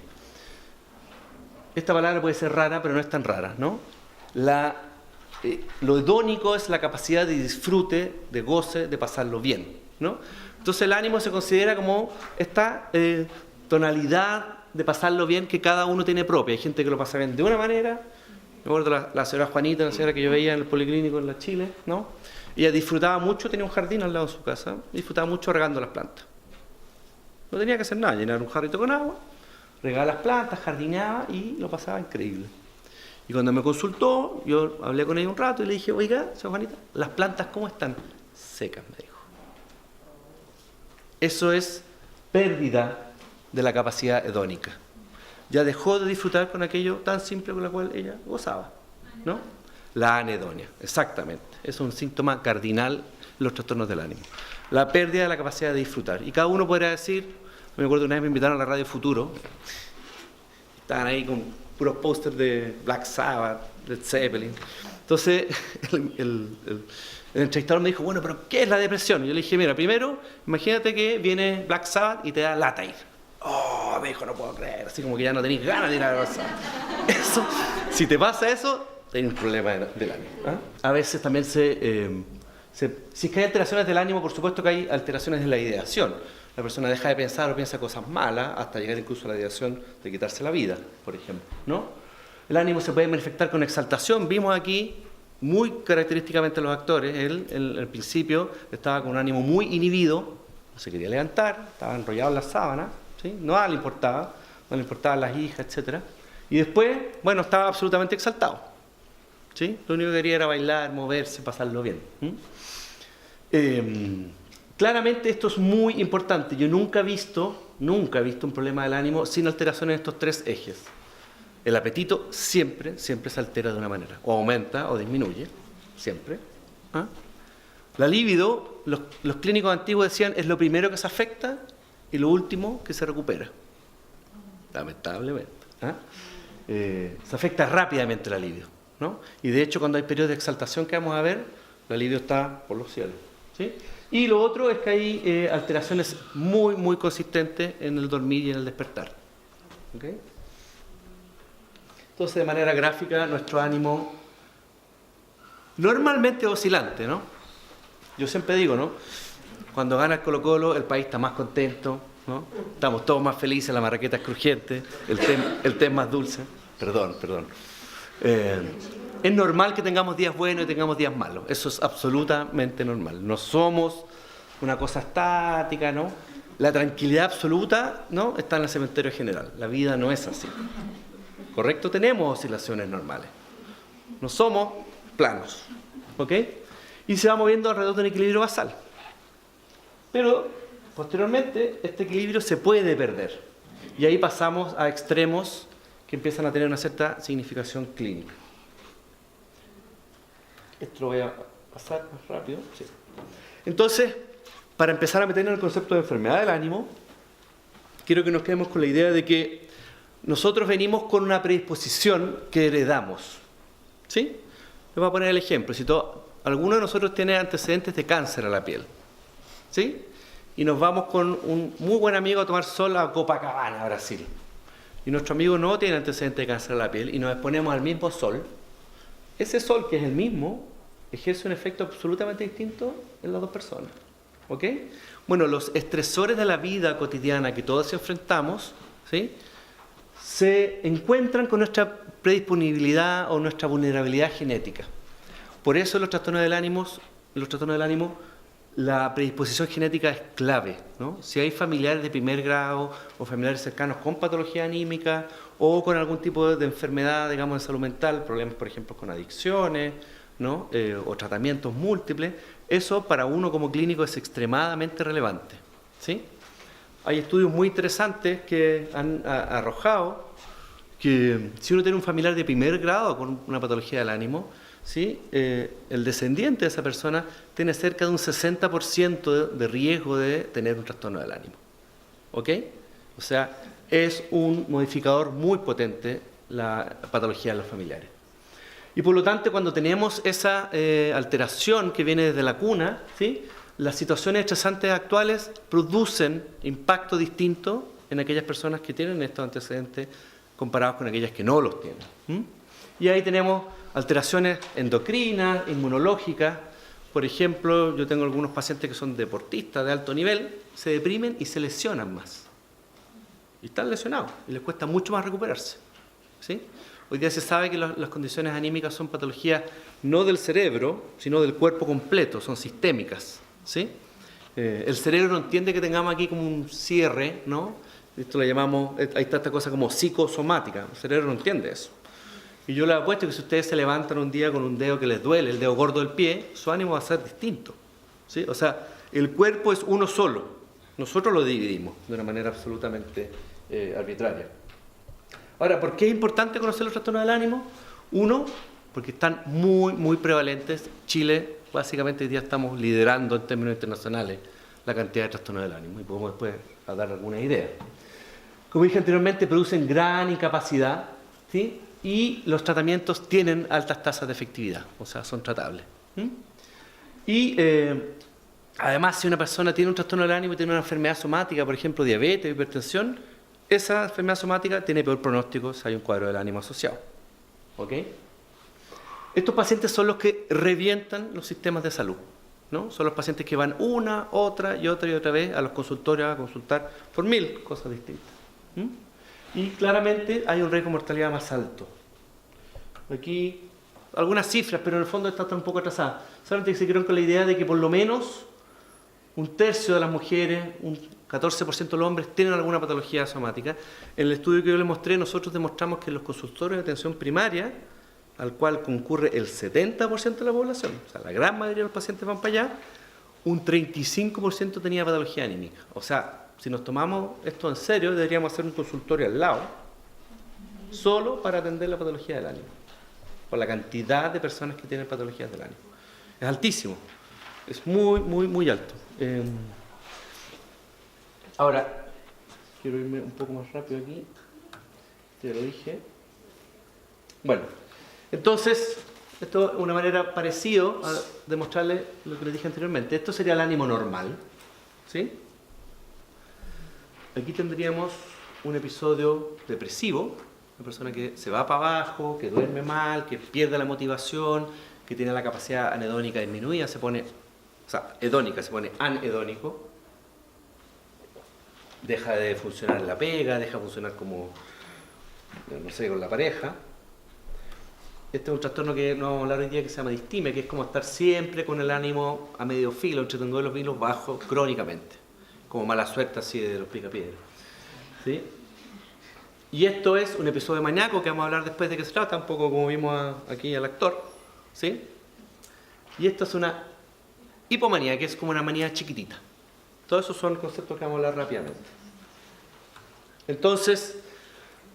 Esta palabra puede ser rara, pero no es tan rara, ¿no? Lo hedónico es la capacidad de disfrute, de goce, de pasarlo bien, ¿no? Entonces el ánimo se considera como esta tonalidad de pasarlo bien que cada uno tiene propia. Hay gente que lo pasa bien de una manera. Me acuerdo la señora Juanita, la señora que yo veía en el Policlínico en la Chile, ¿no? Ella disfrutaba mucho, tenía un jardín al lado de su casa, disfrutaba mucho regando las plantas. No tenía que hacer nada, llenar un jarrito con agua, regaba las plantas, jardineaba y lo pasaba increíble. Y cuando me consultó, yo hablé con ella un rato y le dije, oiga, señora Juanita, ¿las plantas cómo están? Secas, me dijo. Eso es pérdida de la capacidad hedónica. Ya dejó de disfrutar con aquello tan simple con lo cual ella gozaba, ¿no? La anedonia, exactamente. Es un síntoma cardinal de los trastornos del ánimo. La pérdida de la capacidad de disfrutar. Y cada uno podrá decir, me acuerdo una vez me invitaron a la Radio Futuro, estaban ahí con puros pósters de Black Sabbath, Led Zeppelin. Entonces, el entrevistador me dijo, bueno, pero ¿qué es la depresión? Y yo le dije, mira, primero, imagínate que viene Black Sabbath y te da lata ir. Oh, me dijo, no puedo creer, así como que ya no tenés ganas de ir a la cosa. Eso, si te pasa eso, tenés un problema del ánimo. ¿Ah? A veces también si es que hay alteraciones del ánimo, por supuesto que hay alteraciones de la ideación. La persona deja de pensar o piensa cosas malas hasta llegar incluso a la ideación de quitarse la vida, por ejemplo, ¿no? El ánimo se puede manifestar con exaltación. Vimos aquí, muy característicamente los actores, él al principio estaba con un ánimo muy inhibido, no se quería levantar, estaba enrollado en la sábana, ¿sí? No le importaban las hijas, etc. Y después, bueno, estaba absolutamente exaltado, ¿sí? Lo único que quería era bailar, moverse, pasarlo bien. Claramente esto es muy importante. Yo nunca he visto un problema del ánimo sin alteración en estos tres ejes. El apetito siempre se altera de una manera. O aumenta o disminuye, siempre. ¿Ah? La libido, los clínicos antiguos decían, es lo primero que se afecta y lo último que se recupera. Lamentablemente. ¿Ah? Se afecta rápidamente la libido, ¿no? Y de hecho, cuando hay periodos de exaltación que vamos a ver, la libido está por los cielos, ¿sí? Y lo otro es que hay alteraciones muy, muy consistentes en el dormir y en el despertar. ¿Okay? Entonces, de manera gráfica, nuestro ánimo normalmente oscilante, ¿no? Yo siempre digo, ¿no? Cuando gana el Colo-Colo, el país está más contento, ¿no? Estamos todos más felices, la marraqueta es crujiente, el té es más dulce. Perdón. Es normal que tengamos días buenos y tengamos días malos. Eso es absolutamente normal. No somos una cosa estática, ¿no? La tranquilidad absoluta, ¿no? Está en el cementerio general. La vida no es así. ¿Correcto? Tenemos oscilaciones normales. No somos planos. ¿Ok? Y se va moviendo alrededor de un equilibrio basal. Pero, posteriormente, este equilibrio se puede perder. Y ahí pasamos a extremos que empiezan a tener una cierta significación clínica. Esto lo voy a pasar más rápido. Sí. Entonces, para empezar a meternos en el concepto de enfermedad del ánimo, quiero que nos quedemos con la idea de que nosotros venimos con una predisposición que heredamos. ¿Sí? Les voy a poner el ejemplo. Si alguno de nosotros tiene antecedentes de cáncer a la piel, ¿sí? Y nos vamos con un muy buen amigo a tomar sol a Copacabana, Brasil. y nuestro amigo no tiene antecedentes de cáncer de la piel y nos exponemos al mismo sol, ese sol que es el mismo ejerce un efecto absolutamente distinto en las dos personas. ¿Ok? Bueno, los estresores de la vida cotidiana que todos enfrentamos, ¿sí?, se encuentran con nuestra predisponibilidad o nuestra vulnerabilidad genética. Por eso los trastornos del ánimo, la predisposición genética es clave, ¿no? Si hay familiares de primer grado o familiares cercanos con patología anímica o con algún tipo de enfermedad, digamos, de salud mental, problemas, por ejemplo, con adicciones, ¿no? O tratamientos múltiples, eso para uno como clínico es extremadamente relevante, ¿sí? Hay estudios muy interesantes que han arrojado que si uno tiene un familiar de primer grado con una patología del ánimo, ¿sí?, el descendiente de esa persona tiene cerca de un 60% de riesgo de tener un trastorno del ánimo. ¿Ok? O sea, es un modificador muy potente la patología de los familiares. Y por lo tanto, cuando tenemos esa alteración que viene desde la cuna, ¿sí?, las situaciones estresantes actuales producen impacto distinto en aquellas personas que tienen estos antecedentes comparados con aquellas que no los tienen. Y ahí tenemos alteraciones endocrinas, inmunológicas. Por ejemplo, yo tengo algunos pacientes que son deportistas de alto nivel, se deprimen y se lesionan más. Y están lesionados y les cuesta mucho más recuperarse, ¿sí? Hoy día se sabe que las condiciones anímicas son patologías no del cerebro, sino del cuerpo completo, son sistémicas, ¿sí? El cerebro no entiende que tengamos aquí como un cierre, ¿no? Esto lo llamamos, ahí está esta cosa como psicosomática, el cerebro no entiende eso. Y yo les apuesto que si ustedes se levantan un día con un dedo que les duele, el dedo gordo del pie, su ánimo va a ser distinto, ¿sí? O sea, el cuerpo es uno solo, nosotros lo dividimos de una manera absolutamente arbitraria. Ahora, ¿por qué es importante conocer los trastornos del ánimo? Uno, porque están muy prevalentes. Chile, básicamente, hoy día estamos liderando en términos internacionales la cantidad de trastornos del ánimo y podemos después dar alguna idea. Como dije anteriormente, producen gran incapacidad, ¿sí?, y los tratamientos tienen altas tasas de efectividad, o sea, son tratables. Y además, si una persona tiene un trastorno del ánimo y tiene una enfermedad somática, por ejemplo, diabetes o hipertensión, esa enfermedad somática tiene peor pronóstico si hay un cuadro del ánimo asociado. ¿Ok? Estos pacientes son los que revientan los sistemas de salud, ¿no? Son los pacientes que van una, otra y otra vez a los consultorios a consultar por 1000 cosas distintas. Y claramente hay un riesgo de mortalidad más alto. Aquí algunas cifras, pero en el fondo está un poco atrasada. Solamente que se quedaron con la idea de que por lo menos un tercio de las mujeres, un 14% de los hombres tienen alguna patología somática. En el estudio que yo les mostré, nosotros demostramos que en los consultorios de atención primaria, al cual concurre el 70% de la población, o sea, la gran mayoría de los pacientes van para allá, un 35% tenía patología anímica. O sea, si nos tomamos esto en serio, deberíamos hacer un consultorio al lado, solo para atender la patología del ánimo, por la cantidad de personas que tienen patologías del ánimo. Es altísimo, es muy alto. Ahora, quiero irme un poco más rápido aquí, ya lo dije. Bueno, entonces, esto es una manera parecida a demostrarles lo que les dije anteriormente. Esto sería el ánimo normal, ¿sí? Aquí tendríamos un episodio depresivo, una persona que se va para abajo, que duerme mal, que pierde la motivación, que tiene la capacidad anhedónica disminuida, hedónica se pone anhedónico, deja de funcionar en la pega, deja de funcionar como, no sé, con la pareja. Este es un trastorno que no vamos a hablar hoy día que se llama distimia, que es como estar siempre con el ánimo a medio filo, entre tengo los filos bajos crónicamente, como mala suerte así de los picapiedras, ¿sí? Y esto es un episodio maníaco que vamos a hablar después de qué se trata, un poco como vimos aquí al actor, ¿sí? Y esto es una hipomanía, que es como una manía chiquitita. Todos esos son conceptos que vamos a hablar rápidamente. Entonces,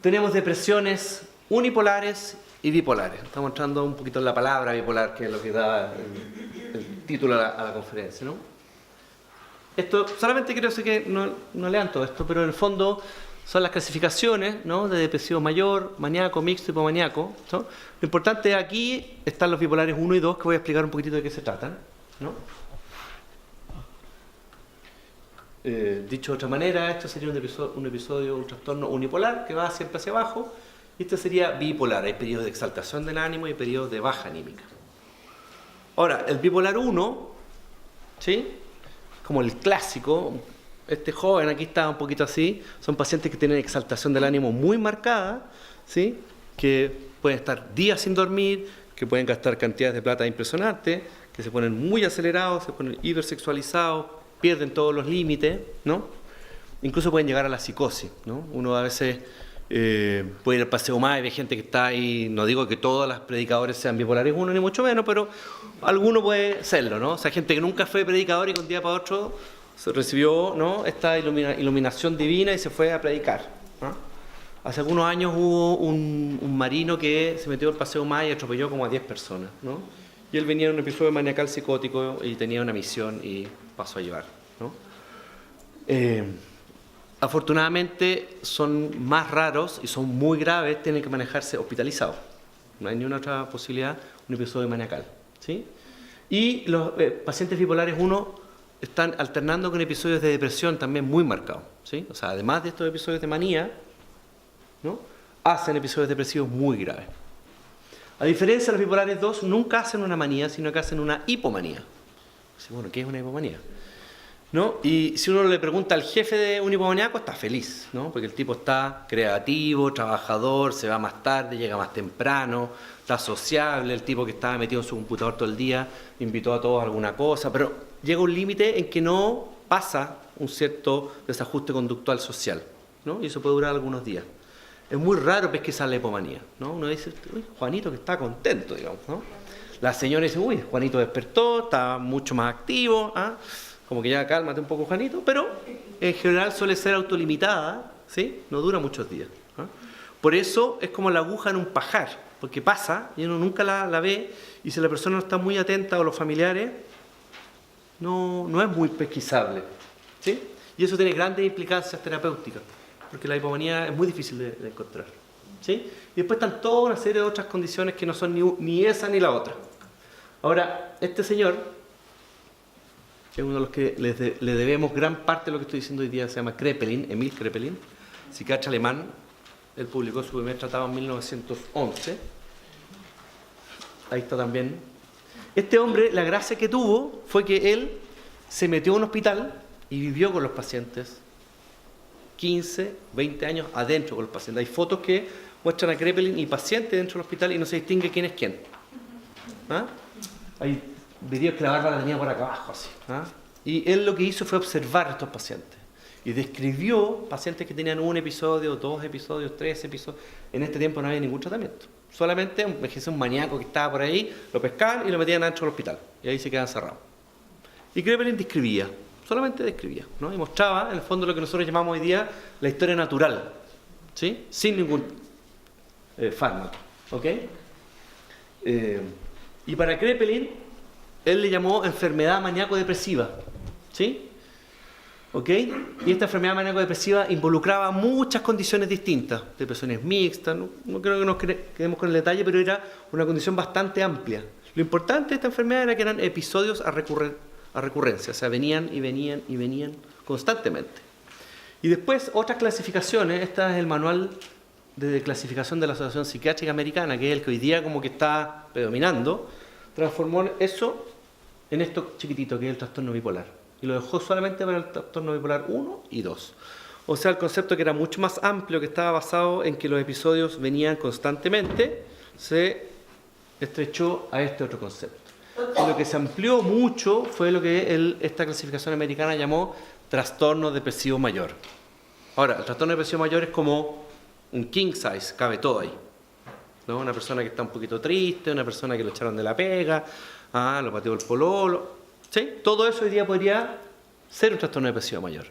tenemos depresiones unipolares y bipolares. Estamos entrando un poquito en la palabra bipolar, que es lo que da el título a la conferencia, ¿no? Esto, solamente quiero decir que no lean todo esto, pero en el fondo son las clasificaciones, ¿no?, de depresivo mayor, maníaco, mixto, hipomaníaco, ¿no? Lo importante aquí están los bipolares 1 y 2, que voy a explicar un poquitito de qué se tratan, ¿no? Dicho de otra manera, esto sería un episodio, un trastorno unipolar que va siempre hacia abajo, y este sería bipolar. Hay periodos de exaltación del ánimo y periodos de baja anímica. Ahora, el bipolar 1, ¿sí? Como el clásico, este joven aquí está un poquito así, son pacientes que tienen exaltación del ánimo muy marcada, ¿sí? Que pueden estar días sin dormir, que pueden gastar cantidades de plata impresionantes, que se ponen muy acelerados, se ponen hipersexualizados, pierden todos los límites, ¿no? Incluso pueden llegar a la psicosis, ¿no? Uno a veces puede ir al Paseo Más y ve gente que está ahí, no digo que todos los predicadores sean bipolares uno, ni mucho menos, pero alguno puede serlo, ¿no? O sea, gente que nunca fue predicador y que un día para otro se recibió, ¿no?, esta iluminación divina y se fue a predicar, ¿no? Hace algunos años hubo un marino que se metió al Paseo Más y atropelló como a 10 personas, ¿no? Y él venía en un episodio maniacal psicótico y tenía una misión y pasó a llevar, ¿no? Afortunadamente son más raros y son muy graves, tienen que manejarse hospitalizados. No hay ni una otra posibilidad, un episodio maniacal, ¿sí? Y los pacientes bipolares 1 están alternando con episodios de depresión también muy marcados, ¿sí? O sea, además de estos episodios de manía, ¿no?, hacen episodios depresivos muy graves. A diferencia de los bipolares 2, nunca hacen una manía, sino que hacen una hipomanía. Bueno, ¿qué es una hipomanía? ¿No? Y si uno le pregunta al jefe de un hipomaníaco, está feliz, ¿no? Porque el tipo está creativo, trabajador, se va más tarde, llega más temprano, está sociable, el tipo que estaba metido en su computador todo el día, invitó a todos a alguna cosa, pero llega un límite en que no pasa un cierto desajuste conductual social, ¿no? Y eso puede durar algunos días. Es muy raro que sale hipomanía, ¿no? Uno dice, uy, Juanito que está contento, digamos, ¿no? La señora dice, uy, Juanito despertó, está mucho más activo, ¿ah? Como que ya cálmate un poco, Juanito, pero en general suele ser autolimitada, ¿sí? No dura muchos días, ¿ah? Por eso es como la aguja en un pajar, porque pasa y uno nunca la ve, y si la persona no está muy atenta o los familiares, no es muy pesquisable, ¿sí? Y eso tiene grandes implicancias terapéuticas, porque la hipomanía es muy difícil de encontrar, ¿sí? Y después están toda una serie de otras condiciones que no son ni esa ni la otra. Ahora, este señor, que es uno de los que le debemos gran parte de lo que estoy diciendo hoy día, se llama Kraepelin, Emil Kraepelin, psiquiatra alemán. Él publicó su primer tratado en 1911. Ahí está también. Este hombre, la gracia que tuvo fue que él se metió a un hospital y vivió con los pacientes 15, 20 años adentro con los pacientes. Hay fotos que muestran a Kraepelin y pacientes dentro del hospital y no se distingue quién es quién. ¿Ah? Hay videos que la barba la tenía por acá abajo, así, ¿ah? Y él lo que hizo fue observar a estos pacientes y describió pacientes que tenían un episodio, 2 episodios, 3 episodios. En este tiempo no había ningún tratamiento, solamente un maníaco que estaba por ahí, lo pescaban y lo metían adentro del hospital y ahí se quedaban cerrados. Y Kraepelin describía, solamente describía, ¿no? Y mostraba en el fondo lo que nosotros llamamos hoy día la historia natural, ¿sí? Sin ningún fármaco, ¿ok? Y para Kraepelin él le llamó enfermedad maníaco-depresiva, ¿sí? ¿Ok? Y esta enfermedad maníaco-depresiva involucraba muchas condiciones distintas, depresiones mixtas, no creo que nos quedemos con el detalle, pero era una condición bastante amplia. Lo importante de esta enfermedad era que eran episodios a recurrencia, o sea, venían y venían y venían constantemente. Y después otras clasificaciones, esta es el manual de clasificación de la Asociación Psiquiátrica Americana, que es el que hoy día como que está predominando, transformó eso en esto chiquitito que es el trastorno bipolar y lo dejó solamente para el trastorno bipolar 1 y 2. O sea, el concepto que era mucho más amplio, que estaba basado en que los episodios venían constantemente, se estrechó a este otro concepto. Y lo que se amplió mucho fue lo que esta clasificación americana llamó trastorno depresivo mayor. Ahora, el trastorno depresivo mayor es como un king size, cabe todo ahí, ¿no? Una persona que está un poquito triste, una persona que lo echaron de la pega, lo pateó el pololo, ¿sí? Todo eso hoy día podría ser un trastorno depresivo mayor.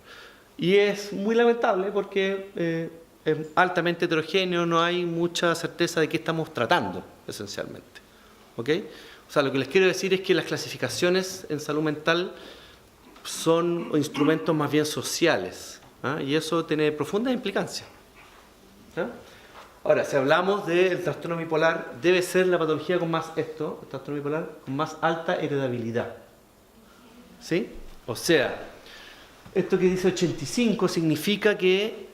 Y es muy lamentable porque es altamente heterogéneo, no hay mucha certeza de qué estamos tratando, esencialmente, ¿ok? O sea, lo que les quiero decir es que las clasificaciones en salud mental son instrumentos más bien sociales, y eso tiene profundas implicancias. Ahora, si hablamos del trastorno bipolar, debe ser la patología con más el trastorno bipolar con más alta heredabilidad, ¿sí? O sea, Esto que dice 85 significa que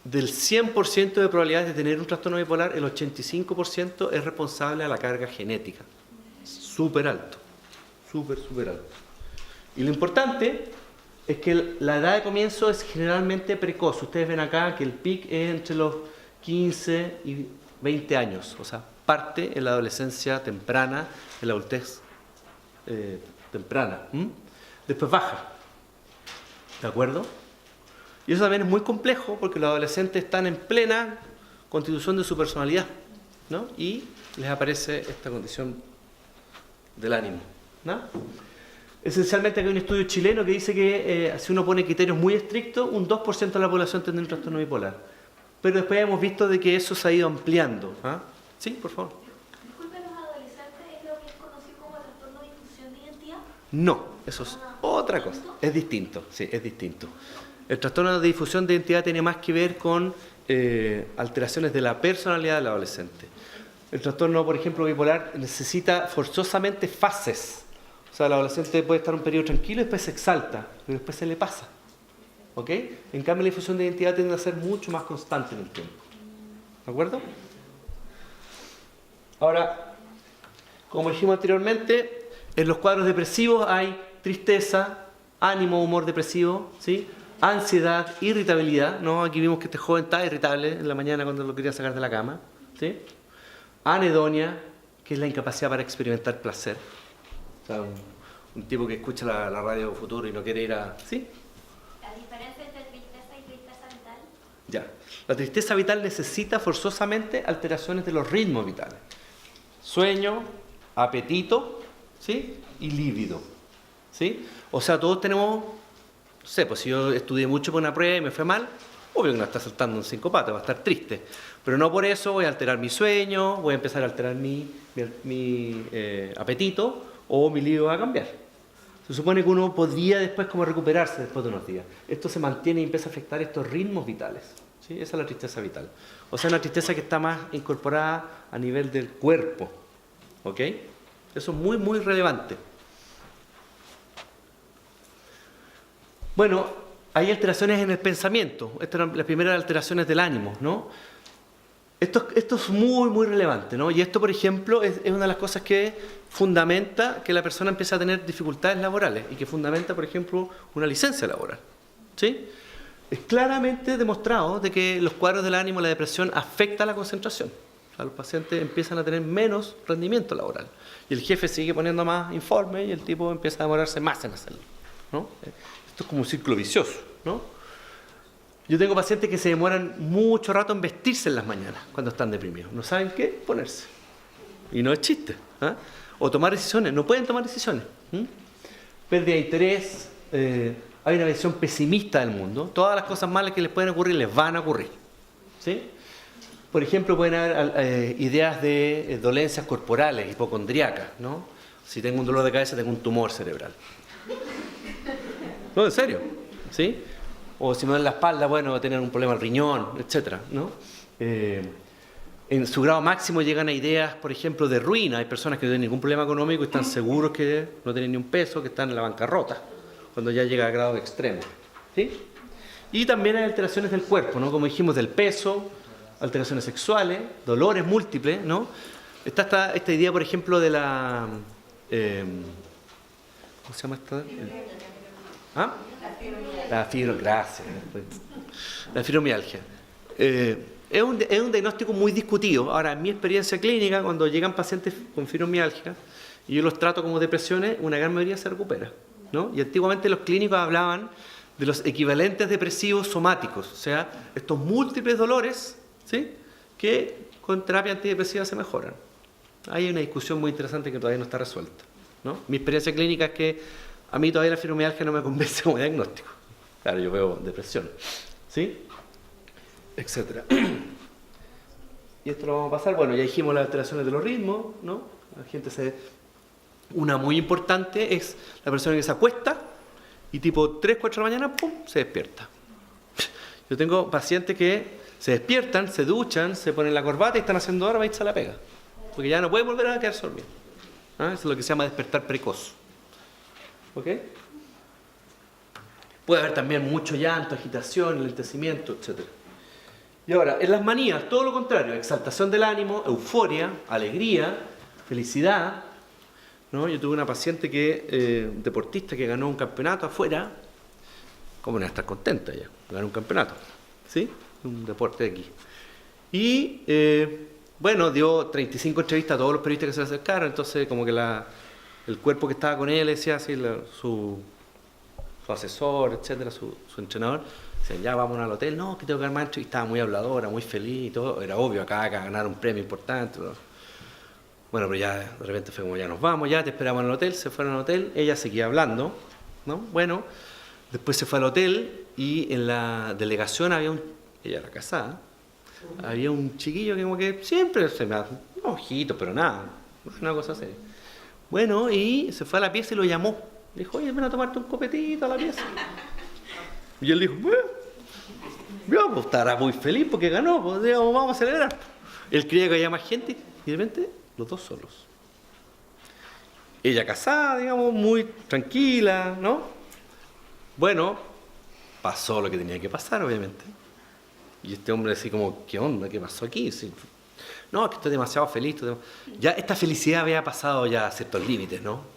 del 100% de probabilidades de tener un trastorno bipolar, el 85% es responsable a la carga genética. Súper alto. Súper alto. Y lo importante es que la edad de comienzo es generalmente precoz. Ustedes ven acá que el pic es entre los 15 y 20 años. O sea, parte en la adolescencia temprana, en la adultez temprana. Después baja. ¿De acuerdo? Y eso también es muy complejo porque los adolescentes están en plena constitución de su personalidad, ¿no? Y les aparece esta condición del ánimo, ¿no? Esencialmente aquí hay un estudio chileno que dice que si uno pone criterios muy estrictos, un 2% de la población tendrá un trastorno bipolar. Pero después hemos visto de que eso se ha ido ampliando. ¿Ah? Sí, por favor. Disculpe, ¿los adolescentes es lo que es conocido como trastorno de difusión de identidad? No, eso es otra cosa. Es distinto, sí, es distinto. El trastorno de difusión de identidad tiene más que ver con alteraciones de la personalidad del adolescente. El trastorno, por ejemplo, bipolar necesita forzosamente fases. O sea, el adolescente puede estar un periodo tranquilo y después se exalta, pero después se le pasa. ¿Ok? En cambio, la difusión de identidad tiende a ser mucho más constante en el tiempo. ¿De acuerdo? Ahora, como dijimos anteriormente, en los cuadros depresivos hay tristeza, ánimo, humor depresivo, ¿sí? Ansiedad, irritabilidad, ¿no? Aquí vimos que este joven está irritable en la mañana cuando lo quería sacar de la cama, ¿sí? Anedonia, que es la incapacidad para experimentar placer. O sea, un tipo que escucha la radio Futuro y no quiere ir a... ¿Sí? ¿La diferencia entre tristeza y tristeza vital? Ya. La tristeza vital necesita forzosamente alteraciones de los ritmos vitales. Sueño, apetito, ¿sí? Y líbido, ¿sí? O sea, todos tenemos... No sé, pues si yo estudié mucho para una prueba y me fue mal, obvio que no está saltando un psicópata, va a estar triste. Pero no por eso voy a alterar mi sueño, voy a empezar a alterar mi apetito o mi libido va a cambiar. Se supone que uno podría después como recuperarse después de unos días. Esto se mantiene y empieza a afectar estos ritmos vitales. ¿Sí? Esa es la tristeza vital. O sea, una tristeza que está más incorporada a nivel del cuerpo. ¿Ok? Eso es muy, muy relevante. Bueno, hay alteraciones en el pensamiento. Estas eran las primeras alteraciones del ánimo, ¿no? Esto es muy, muy relevante, ¿no? Y esto, por ejemplo, es una de las cosas que fundamenta que la persona empiece a tener dificultades laborales y que fundamenta, por ejemplo, una licencia laboral, ¿sí? Es claramente demostrado de que los cuadros del ánimo, la depresión, afecta la concentración. O sea, los pacientes empiezan a tener menos rendimiento laboral. Y el jefe sigue poniendo más informes y el tipo empieza a demorarse más en hacerlo, ¿no? Esto es como un círculo vicioso, ¿no? Yo tengo pacientes que se demoran mucho rato en vestirse en las mañanas cuando están deprimidos. No saben qué ponerse. Y no es chiste. ¿Ah? O tomar decisiones. No pueden tomar decisiones. Pérdida de interés. Hay una visión pesimista del mundo. Todas las cosas malas que les pueden ocurrir les van a ocurrir. ¿Sí? Por ejemplo, pueden haber ideas de dolencias corporales, hipocondríacas, ¿no? Si tengo un dolor de cabeza, tengo un tumor cerebral. No, en serio. ¿Sí? O si me duele la espalda, bueno, va a tener un problema al riñón, etc., ¿no? En su grado máximo llegan a ideas, por ejemplo, de ruina. Hay personas que no tienen ningún problema económico y están seguros que no tienen ni un peso, que están en la bancarrota, cuando ya llega a grados extremos. ¿Sí? Y también hay alteraciones del cuerpo, ¿no? Como dijimos, del peso, alteraciones sexuales, dolores múltiples, ¿no? Está esta idea, por ejemplo, de la... ¿cómo se llama esta? ¿Ah? Gracias. La fibromialgia. Es un diagnóstico muy discutido. Ahora, en mi experiencia clínica, cuando llegan pacientes con fibromialgia y yo los trato como depresiones, una gran mayoría se recupera, ¿no? Y antiguamente los clínicos hablaban de los equivalentes depresivos somáticos, o sea, estos múltiples dolores, ¿sí?, que con terapia antidepresiva se mejoran. Hay una discusión muy interesante que todavía no está resuelta, ¿no? Mi experiencia clínica es que a mí todavía la fibromialgia no me convence como diagnóstico. Claro, yo veo depresión, ¿sí?, etcétera. Y esto lo vamos a pasar. Bueno, ya dijimos las alteraciones de los ritmos, ¿no? La gente una muy importante es la persona que se acuesta y tipo 3, 4 de la mañana, ¡pum!, se despierta. Yo tengo pacientes que se despiertan, se duchan, se ponen la corbata y están haciendo hora para irse a la pega. Porque ya no pueden volver a quedarse dormidos. ¿Ah? Eso es lo que se llama despertar precoz. ¿Ok? Puede haber también mucho llanto, agitación, enlentecimiento, etc. Y ahora, en las manías, todo lo contrario, exaltación del ánimo, euforia, alegría, felicidad, ¿no? Yo tuve una paciente deportista que ganó un campeonato afuera. ¿Cómo no estar contenta ya? Ganó un campeonato, ¿sí? Un deporte de aquí. Y, bueno, dio 35 entrevistas a todos los periodistas que se le acercaron, entonces como que el cuerpo que estaba con él, decía así, su asesor, etcétera, su entrenador, decían, ya vamos al hotel, no, que tengo que armar, y estaba muy habladora, muy feliz y todo, era obvio acá que ganar un premio importante, ¿no? Bueno, pero ya de repente fue como, ya nos vamos, ya te esperamos en el hotel, se fueron al hotel, ella seguía hablando, ¿no? Bueno, después se fue al hotel y en la delegación ella era casada, había un chiquillo que como que siempre se me da un ojito, pero nada, una cosa así. Bueno, y se fue a la pieza y lo llamó. Le dijo, oye, ven a tomarte un copetito a la pieza. Y él dijo, bueno, pues estará muy feliz porque ganó, pues digamos, vamos a celebrar. Él creía que había más gente y de repente los dos solos. Ella casada, digamos, muy tranquila, ¿no? Bueno, pasó lo que tenía que pasar, obviamente. Y este hombre así como, ¿qué onda? ¿Qué pasó aquí? Sí. No, es que estoy demasiado feliz. Ya esta felicidad había pasado ya a ciertos límites, ¿no?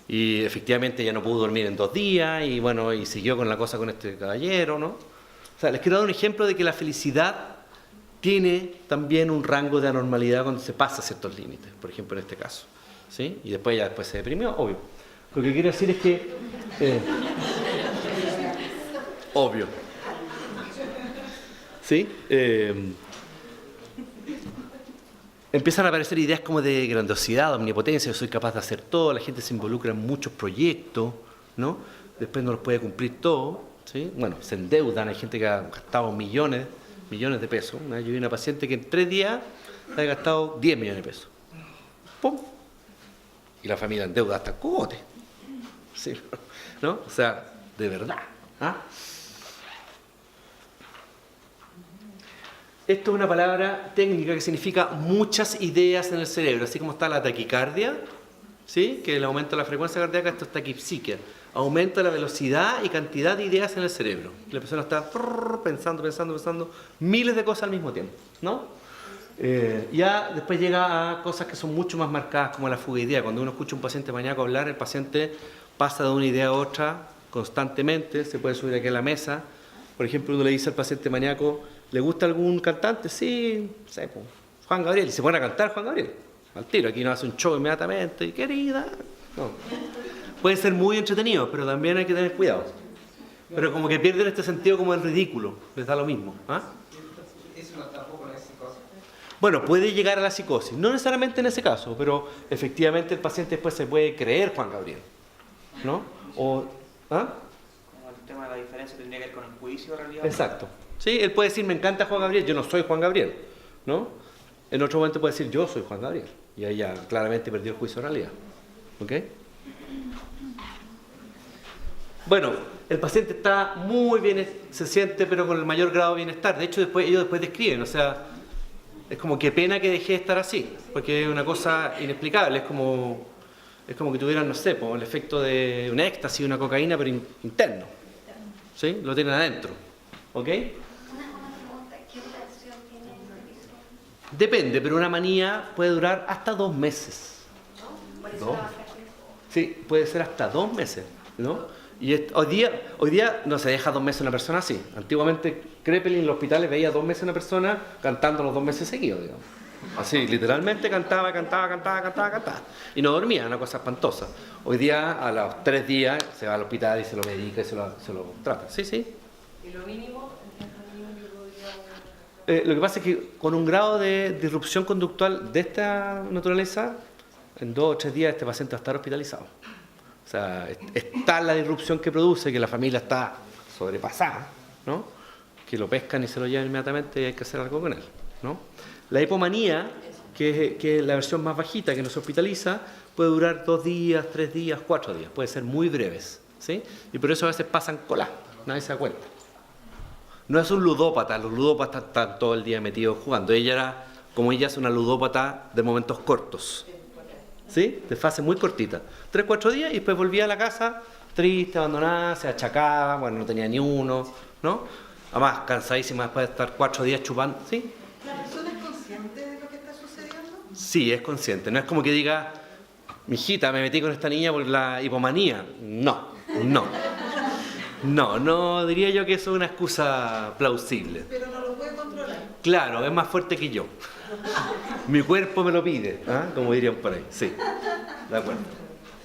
Y efectivamente ya no pudo dormir en 2 días y bueno, y siguió con la cosa con este caballero, ¿no? O sea, les quiero dar un ejemplo de que la felicidad tiene también un rango de anormalidad cuando se pasa ciertos límites, por ejemplo en este caso, ¿sí? Y después se deprimió, obvio. Lo que quiero decir es que... obvio. ¿Sí? Empiezan a aparecer ideas como de grandiosidad, omnipotencia, yo soy capaz de hacer todo, la gente se involucra en muchos proyectos, ¿no? Después no los puede cumplir todo, ¿sí? Bueno, se endeudan, hay gente que ha gastado millones de pesos. Yo vi una paciente que en 3 días ha gastado 10 millones de pesos. ¡Pum! Y la familia endeuda hasta el cogote. ¿Sí? ¿No? O sea, de verdad. ¿Ah? Esto es una palabra técnica que significa muchas ideas en el cerebro, así como está la taquicardia, ¿sí? Que el aumento de la frecuencia cardíaca, esto es taquipsiquia, aumenta la velocidad y cantidad de ideas en el cerebro. La persona está pensando miles de cosas al mismo tiempo, ¿no? Ya después llega a cosas que son mucho más marcadas, como la fuga de idea. Cuando uno escucha a un paciente maníaco hablar, el paciente pasa de una idea a otra constantemente, se puede subir aquí a la mesa. Por ejemplo, uno le dice al paciente maníaco, ¿le gusta algún cantante? Sí, no sé, pues, Juan Gabriel. Y se pone a cantar Juan Gabriel. Al tiro, aquí nos hace un show inmediatamente. Y querida. No. Puede ser muy entretenido, pero también hay que tener cuidado. Pero como que pierden este sentido como el ridículo. Les da lo mismo. ¿Ah? ¿Eso no tampoco no es psicosis? Bueno, puede llegar a la psicosis. No necesariamente en ese caso, pero efectivamente el paciente después se puede creer Juan Gabriel. ¿No? ¿Ah? Como el tema de la diferencia tendría que ver con el juicio en realidad. Exacto. Sí, él puede decir, me encanta Juan Gabriel, yo no soy Juan Gabriel, ¿no? En otro momento puede decir, yo soy Juan Gabriel. Y ahí ya claramente perdió el juicio de realidad. ¿Ok? Bueno, el paciente está muy bien, se siente, pero con el mayor grado de bienestar. De hecho, ellos después describen, o sea, es como qué pena que dejé de estar así, porque es una cosa inexplicable, es como que tuvieran, no sé, el efecto de un éxtasis, una cocaína, pero interno. ¿Sí? Lo tienen adentro. ¿Ok? Una pregunta, ¿qué duración tiene el episodio? Depende, pero una manía puede durar hasta 2 meses. Por eso ¿No? la baja. Sí, puede ser hasta 2 meses, ¿no? Y hoy día no se deja 2 meses una persona así. Antiguamente Kreppel en los hospitales veía 2 meses una persona cantando los 2 meses seguidos, digamos. Así, literalmente cantaba. Y no dormía, una cosa espantosa. Hoy día, a los 3 días, se va al hospital y se lo medica y se lo trata. Sí, sí. ¿Y lo mínimo? ¿El Lo que pasa es que con un grado de disrupción conductual de esta naturaleza, en 2 o 3 días este paciente va a estar hospitalizado. O sea, está la disrupción que produce, que la familia está sobrepasada, ¿no? Que lo pescan y se lo llevan inmediatamente y hay que hacer algo con él, ¿no? La hipomanía, que es la versión más bajita, que no se hospitaliza, puede durar 2 días, 3 días, 4 días, puede ser muy breves, ¿sí? Y por eso a veces pasan cola, nadie se da cuenta. No es un ludópata, los ludópatas están todo el día metidos jugando. Ella es una ludópata de momentos cortos, ¿sí? De fase muy cortita. 3, 4 días y después volvía a la casa triste, abandonada, se achacaba, bueno, no tenía ni uno, ¿no? Además, cansadísima después de estar 4 días chupando, ¿sí? ¿La persona es consciente de lo que está sucediendo? Sí, es consciente. No es como que diga, mijita, me metí con esta niña por la hipomanía. No, no. No diría yo que eso es una excusa plausible. Pero no lo puede controlar. Claro, es más fuerte que yo. Mi cuerpo me lo pide, ¿ah? Como dirían por ahí. Sí, de acuerdo.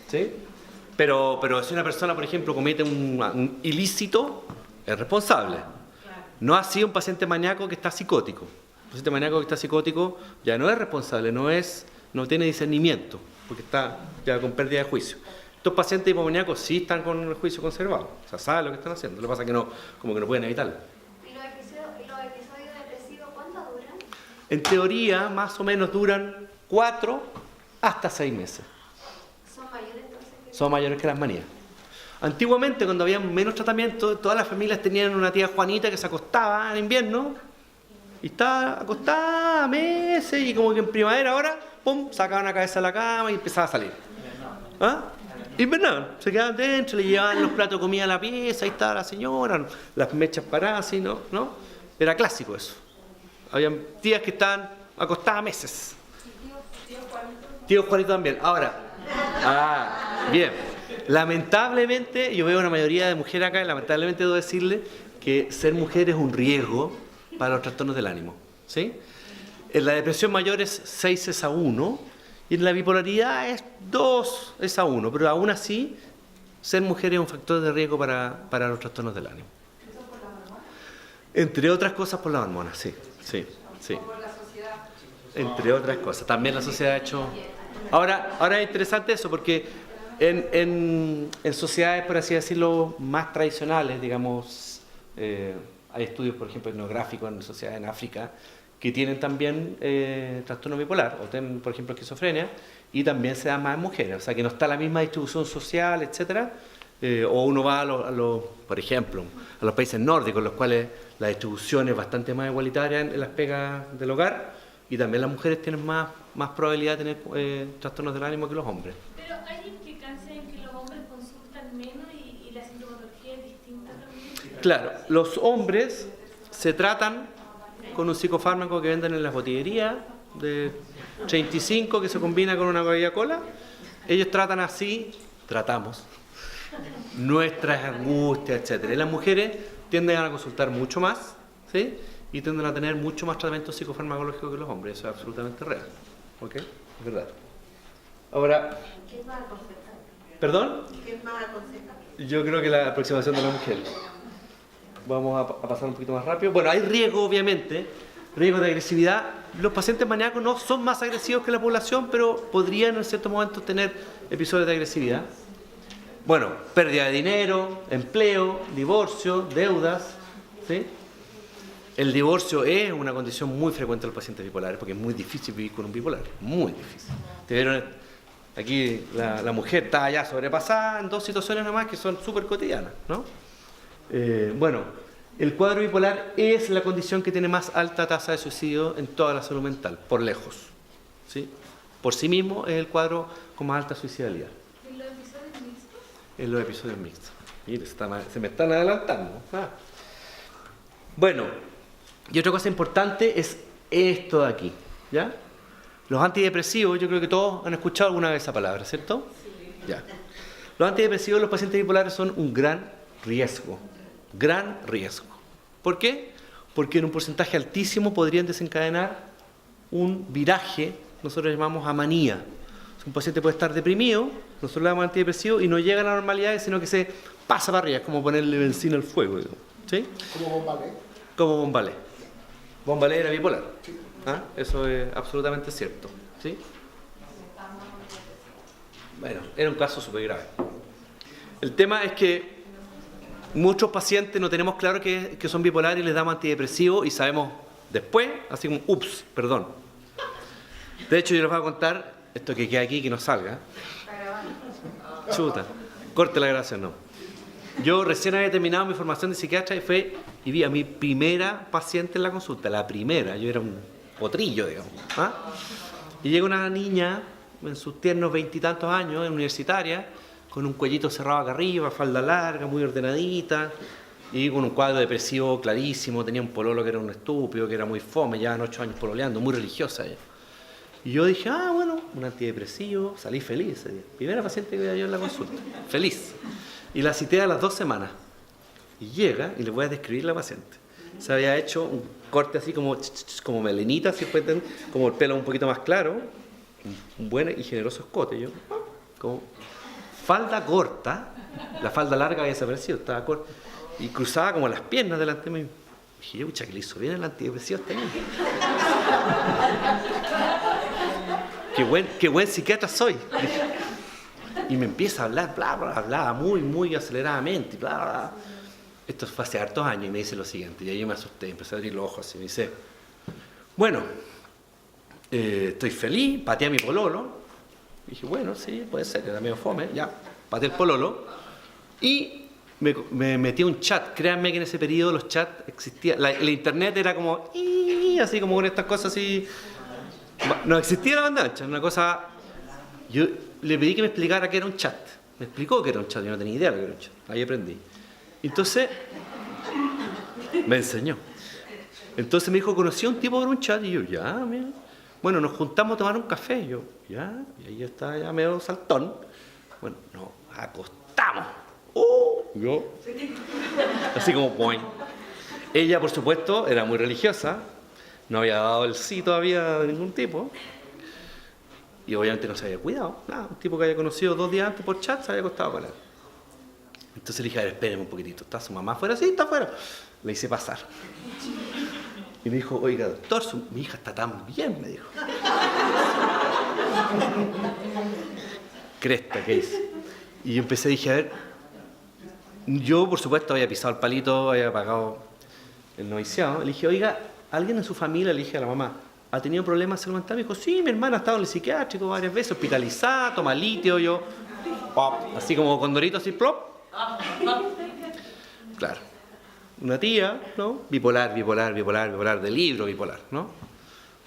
¿Sí? Pero si una persona, por ejemplo, comete un ilícito, es responsable. No así un paciente maníaco que está psicótico. Un paciente maníaco que está psicótico ya no es responsable, no tiene discernimiento, porque está ya con pérdida de juicio. Estos pacientes hipomaníacos sí están con el juicio conservado, o sea, saben lo que están haciendo. Lo que pasa es que no, como que no pueden evitarlo. ¿Y los episodios depresivos cuánto duran? En teoría, más o menos duran 4 hasta 6 meses. ¿Son mayores entonces? Son mayores que las manías. Antiguamente, cuando había menos tratamiento, todas las familias tenían una tía Juanita que se acostaba en invierno y estaba acostada meses y como que en primavera ahora, pum, sacaban la cabeza de la cama y empezaba a salir. ¿Ah? Invernaban, se quedaban dentro, le llevaban los platos de comida a la pieza, ahí estaba la señora, las mechas paradas, así, ¿no? Era clásico eso. Habían tías que estaban acostadas meses. Tío Juanito también. Ahora, bien. Lamentablemente, yo veo una mayoría de mujeres acá y lamentablemente debo decirle que ser mujer es un riesgo para los trastornos del ánimo. ¿Sí? En la depresión mayor es 6:1 y en la bipolaridad es 2:1, pero aún así ser mujer es un factor de riesgo para los trastornos del ánimo. ¿Eso por la hormona? Entre otras cosas por las hormonas, sí. ¿O por la sociedad? Entre otras cosas. También la sociedad ha hecho... Ahora es interesante eso porque en sociedades, por así decirlo, más tradicionales, digamos, hay estudios, por ejemplo, etnográficos en sociedades en África que tienen también trastorno bipolar o tienen, por ejemplo, esquizofrenia y también se da más en mujeres, o sea que no está la misma distribución social, etcétera. O uno va por ejemplo, a los países nórdicos, en los cuales la distribución es bastante más igualitaria en las pegas del hogar y también las mujeres tienen más probabilidad de tener trastornos del ánimo que los hombres. Pero hay implicancia en que los hombres consultan menos y la sintomatología es distinta también. Claro, los hombres se tratan con un psicofármaco que venden en las botillerías de 35 que se combina con una Coca-Cola. Ellos tratan así, tratamos nuestras angustias, etcétera. Y las mujeres tienden a consultar mucho más, ¿sí? Y tienden a tener mucho más tratamiento psicofarmacológico que los hombres. Eso es absolutamente real. ¿Ok? Es verdad. Ahora, ¿Qué es más aconsejable? ¿perdón? ¿Qué es más aconsejable? Yo creo que la aproximación de la mujer. Vamos a pasar un poquito más rápido. Bueno, hay riesgo, obviamente, riesgo de agresividad. Los pacientes maníacos no son más agresivos que la población, pero podrían en ciertos momentos tener episodios de agresividad. Bueno, pérdida de dinero, empleo, divorcio, deudas, ¿sí? El divorcio es una condición muy frecuente en los pacientes bipolares porque es muy difícil vivir con un bipolar, muy difícil. Te vieron aquí la mujer está ya sobrepasada en 2 situaciones nomás que son súper cotidianas, ¿no? Bueno, el cuadro bipolar es la condición que tiene más alta tasa de suicidio en toda la salud mental, por lejos, ¿sí? Por sí mismo es el cuadro con más alta suicidalidad. ¿En los episodios mixtos? En los episodios mixtos. Mire, se me están adelantando. Bueno, y otra cosa importante es esto de aquí, ¿ya? Los antidepresivos, yo creo que todos han escuchado alguna vez esa palabra, ¿cierto? Sí. Ya. Los antidepresivos en los pacientes bipolares son un gran riesgo. Gran riesgo. ¿Por qué? Porque en un porcentaje altísimo podrían desencadenar un viraje, nosotros llamamos amanía. Un paciente puede estar deprimido, nosotros le damos antidepresivo y no llega a la normalidad, sino que se pasa para arriba, es como ponerle benzina al fuego. ¿Sí? Como Bombalé. Como Bombalé. Bombalé era bipolar. ¿Ah? Eso es absolutamente cierto. ¿Sí? Bueno, era un caso súper grave. El tema es que muchos pacientes no tenemos claro que son bipolares y les damos antidepresivos y sabemos después, así como, ups, perdón. De hecho, yo les voy a contar esto que queda aquí, que no salga. Chuta, corte la grabación, no. Yo recién había terminado mi formación de psiquiatra y vi a mi primera paciente en la consulta, la primera, yo era un potrillo, digamos. ¿Ah? Y llega una niña en sus tiernos 20 y tantos años, universitaria, con un cuellito cerrado acá arriba, falda larga, muy ordenadita, y con un cuadro depresivo clarísimo. Tenía un pololo que era un estúpido, que era muy fome, llevaban 8 años pololeando, muy religiosa ella. Y yo dije, bueno, un antidepresivo, salí feliz ese día. Primera paciente que veía yo en la consulta, feliz. Y la cité a las 2 semanas. Y llega, y le voy a describir la paciente. Se había hecho un corte así como melenita, si pueden, como el pelo un poquito más claro, un buen y generoso escote. Yo, como falda corta, la falda larga había desaparecido, estaba corta, y cruzaba como las piernas delante de mí. Dije yo, pucha, que le hizo bien el antidepresivo a esta niña. Qué buen psiquiatra soy. Y me empieza a hablar, bla, bla, hablaba muy aceleradamente, bla, bla. Esto fue hace hartos años y me dice lo siguiente, y ahí yo me asusté, empecé a abrir los ojos así, me dice, bueno, estoy feliz, pateé a mi pololo. Y dije, bueno, sí, puede ser, era medio fome, ya, pateé el pololo. Y me metí a un chat. Créanme que en ese periodo los chats existían, la internet era como, así como con estas cosas así. No existía la banda ancha, una cosa. Yo le pedí que me explicara qué era un chat. Me explicó qué era un chat, yo no tenía idea de lo que era un chat. Ahí aprendí. Entonces, me enseñó. Entonces me dijo, conocí a un tipo por un chat, y yo, ya, mira. Bueno, nos juntamos a tomar un café, y yo, ya, y ahí está ya medio saltón. Bueno, nos acostamos. Yo, así como, boing. Ella, por supuesto, era muy religiosa, no había dado el sí todavía de ningún tipo, y obviamente no se había cuidado, nada, un tipo que había conocido 2 días antes por chat se había acostado con él. Entonces le dije, a ver, espéreme un poquitito, ¿está su mamá afuera? Sí, está afuera. Le hice pasar. Y me dijo, oiga, doctor, mi hija está tan bien, me dijo. Cresta, ¿qué hice? Y yo empecé, dije, a ver, yo por supuesto había pisado el palito, había pagado el noviciado. Le dije, oiga, ¿alguien en su familia, le dije a la mamá, ha tenido problemas de salud mental? Me dijo, sí, mi hermana ha estado en el psiquiátrico varias veces, hospitalizada, toma litio, yo, pop, así como condorito, así, plop. Claro. Una tía, ¿no? Bipolar, de libro bipolar, ¿no?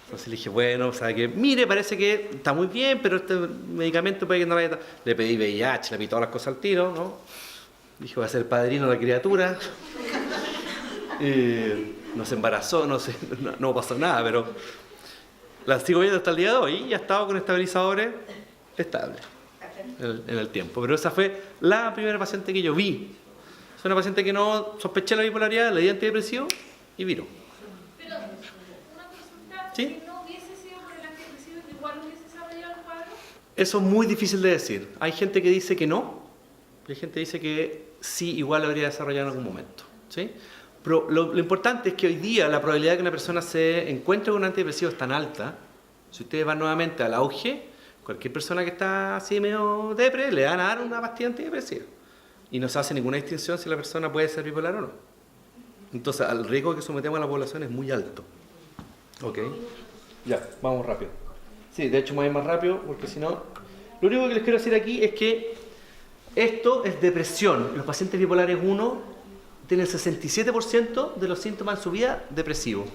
Entonces le dije, bueno, ¿sabe qué? Mire, parece que está muy bien, pero este medicamento puede que no vaya. Le pedí VIH, le pedí todas las cosas al tiro, ¿no? Dije, voy a ser padrino de la criatura. No se embarazó, no pasó nada, pero la sigo viendo hasta el día de hoy y ha estado con estabilizadores estables en el tiempo. Pero esa fue la primera paciente que yo vi. Es una paciente que no sospeché la bipolaridad, le di antidepresivo y viró. Pero una consulta, ¿Sí? si no hubiese sido por el antidepresivo, igual hubiese desarrollado el cuadro. Eso es muy difícil de decir. Hay gente que dice que no, y hay gente que dice que sí, igual lo habría desarrollado en algún momento, ¿sí? Pero lo importante es que hoy día la probabilidad de que una persona se encuentre con un antidepresivo es tan alta. Si ustedes van nuevamente al auge, cualquier persona que está así medio depre, le van a dar una pastilla antidepresiva. Y no se hace ninguna distinción si la persona puede ser bipolar o no. Entonces, el riesgo que sometemos a la población es muy alto. ¿Ok? Ya, vamos rápido. Sí, de hecho me voy más rápido porque si no... Lo único que les quiero decir aquí es que esto es depresión. Los pacientes bipolares 1 tienen 67% de los síntomas en su vida depresivos.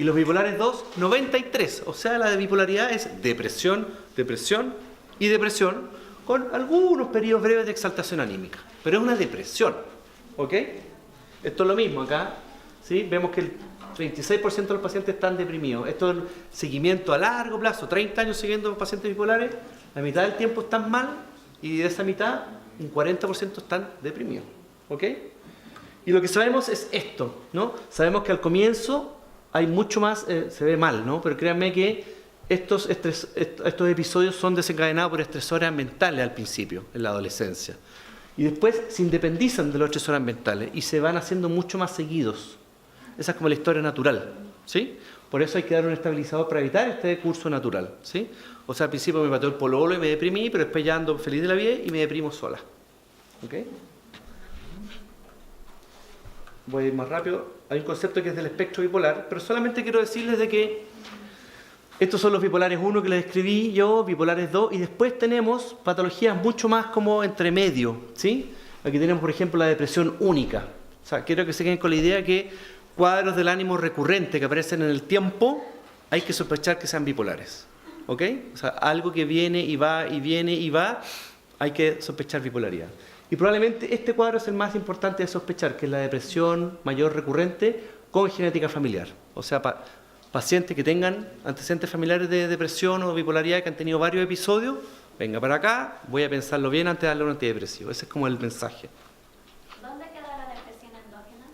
Y los bipolares 2, 93%. O sea, la de bipolaridad es depresión, depresión y depresión, con algunos periodos breves de exaltación anímica. Pero es una depresión. ¿Ok? Esto es lo mismo acá. ¿Sí? Vemos que el 36% de los pacientes están deprimidos. Esto es el seguimiento a largo plazo. 30 años siguiendo a los pacientes bipolares. La mitad del tiempo están mal y de esa mitad, un 40% están deprimidos. ¿Ok? Y lo que sabemos es esto, ¿no? Sabemos que al comienzo hay mucho más, se ve mal, ¿no? Pero créanme que estos episodios son desencadenados por estresores ambientales al principio, en la adolescencia. Y después se independizan de los estresores ambientales y se van haciendo mucho más seguidos. Esa es como la historia natural, ¿sí? Por eso hay que dar un estabilizador para evitar este curso natural, ¿sí? O sea, al principio me pateó el pololo y me deprimí, pero después ya ando feliz de la vida y me deprimo sola. ¿Ok? Voy a ir más rápido. Hay un concepto que es del espectro bipolar, pero solamente quiero decirles de que estos son los bipolares 1 que les describí yo, bipolares 2, y después tenemos patologías mucho más como entre medio, ¿sí? Aquí tenemos, por ejemplo, la depresión única. O sea, quiero que se queden con la idea que cuadros del ánimo recurrente que aparecen en el tiempo, hay que sospechar que sean bipolares. ¿Ok? O sea, algo que viene y va y viene y va, hay que sospechar bipolaridad. Y probablemente este cuadro es el más importante de sospechar, que es la depresión mayor recurrente con genética familiar. O sea, pacientes que tengan antecedentes familiares de depresión o bipolaridad, que han tenido varios episodios, venga para acá, voy a pensarlo bien antes de darle un antidepresivo. Ese es como el mensaje. ¿Dónde queda la depresión endógena?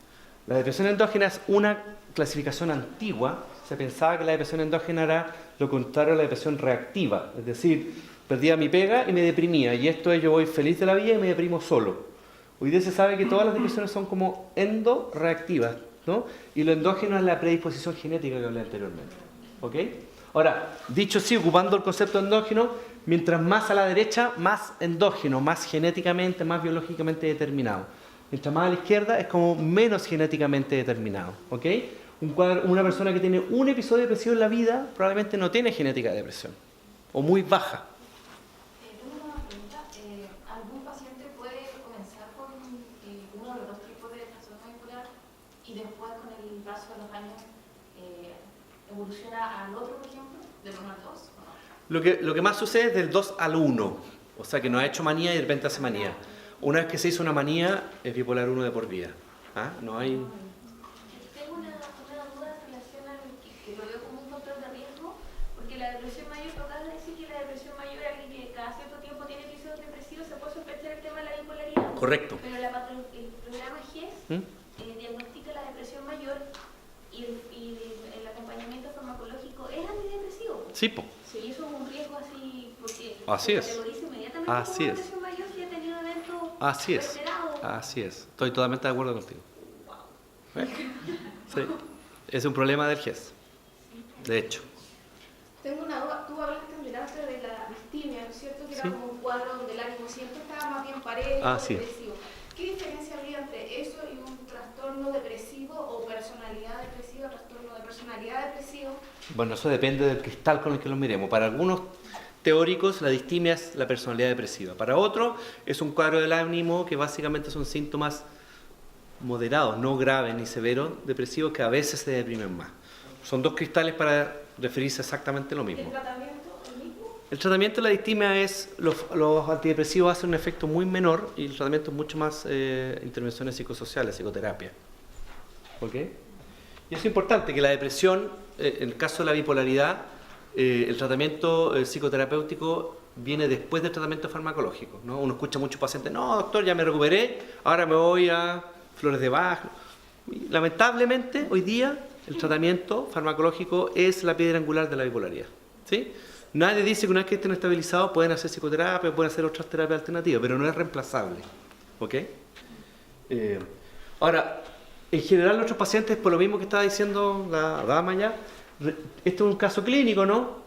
La depresión endógena es una clasificación antigua. Se pensaba que la depresión endógena era lo contrario a la depresión reactiva, es decir, perdía mi pega y me deprimía, y esto es yo voy feliz de la vida y me deprimo solo. Hoy día se sabe que todas las depresiones son como endoreactivas, ¿no? Y lo endógeno es la predisposición genética que hablé anteriormente. ¿Ok? Ahora, dicho así, ocupando el concepto endógeno, mientras más a la derecha, más endógeno, más genéticamente, más biológicamente determinado. Mientras más a la izquierda es como menos genéticamente determinado. ¿Ok? Una persona que tiene un episodio depresivo en la vida probablemente no tiene genética de depresión, o muy baja. Tengo una pregunta. ¿Algún paciente puede comenzar con uno de los dos tipos de trastorno bipolar y después con el paso de los años evoluciona al otro, por ejemplo, del 1 al 2? ¿O no? Lo que más sucede es del 2 al 1, o sea que no ha hecho manía y de repente hace manía. Una vez que se hizo una manía, es bipolar 1 de por vida. ¿Ah? No hay... Tengo una duda en relación a que lo veo como un factor de riesgo, porque la depresión mayor, acabas de decir que la depresión mayor, alguien que cada cierto tiempo tiene episodios depresivos, se puede sospechar el tema de la bipolaridad. Correcto. Pero el programa GES diagnostica la depresión mayor y el acompañamiento farmacológico es antidepresivo. Sí, po. Sí, eso es un riesgo así, porque Así es. categoriza inmediatamente Así como es. depresión mayor si ha tenido eventos Así es. reiterados. Así es. Estoy totalmente de acuerdo contigo. ¿Eh? Sí. Es un problema del GES. De hecho. Tengo una duda. Tú hablaste delante de la distimia, ¿no es cierto? Que era Sí. como un cuadro donde el ánimo siempre estaba más bien parejo, Sí. depresivo. ¿Qué diferencia habría entre eso y un trastorno depresivo o personalidad depresiva, trastorno de personalidad depresivo? Bueno, eso depende del cristal con el que lo miremos. Para algunos teóricos, la distimia es la personalidad depresiva. Para otros, es un cuadro del ánimo que básicamente son síntomas moderados, no graves ni severos, depresivos, que a veces se deprimen más. Son dos cristales para referirse exactamente a lo mismo. ¿El tratamiento el mismo? El tratamiento de la distimia es, los antidepresivos hacen un efecto muy menor y el tratamiento es mucho más intervenciones psicosociales, psicoterapia. ¿Ok? Y es importante que la depresión, en el caso de la bipolaridad, el tratamiento psicoterapéutico viene después del tratamiento farmacológico, ¿no? Uno escucha a muchos pacientes, no, doctor, ya me recuperé, ahora me voy a flores de Bach. Y, lamentablemente, hoy día, el tratamiento farmacológico es la piedra angular de la bipolaridad. ¿Sí? Nadie dice que una vez que estén estabilizados pueden hacer psicoterapia, pueden hacer otras terapias alternativas, pero no es reemplazable. ¿Ok? Ahora, en general, nuestros pacientes, por lo mismo que estaba diciendo la dama ya, esto es un caso clínico, ¿no?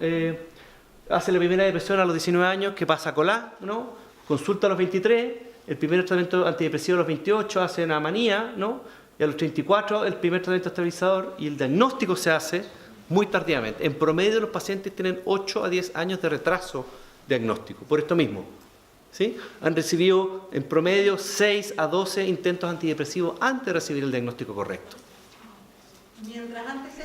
Hace la primera depresión a los 19 años, que pasa a colá, ¿no? Consulta a los 23, el primer tratamiento antidepresivo a los 28, hace una manía, ¿no? Y a los 34 el primer tratamiento estabilizador, y el diagnóstico se hace muy tardíamente. En promedio los pacientes tienen 8 a 10 años de retraso diagnóstico, por esto mismo. ¿Sí? Han recibido en promedio 6 a 12 intentos antidepresivos antes de recibir el diagnóstico correcto. Mientras antes se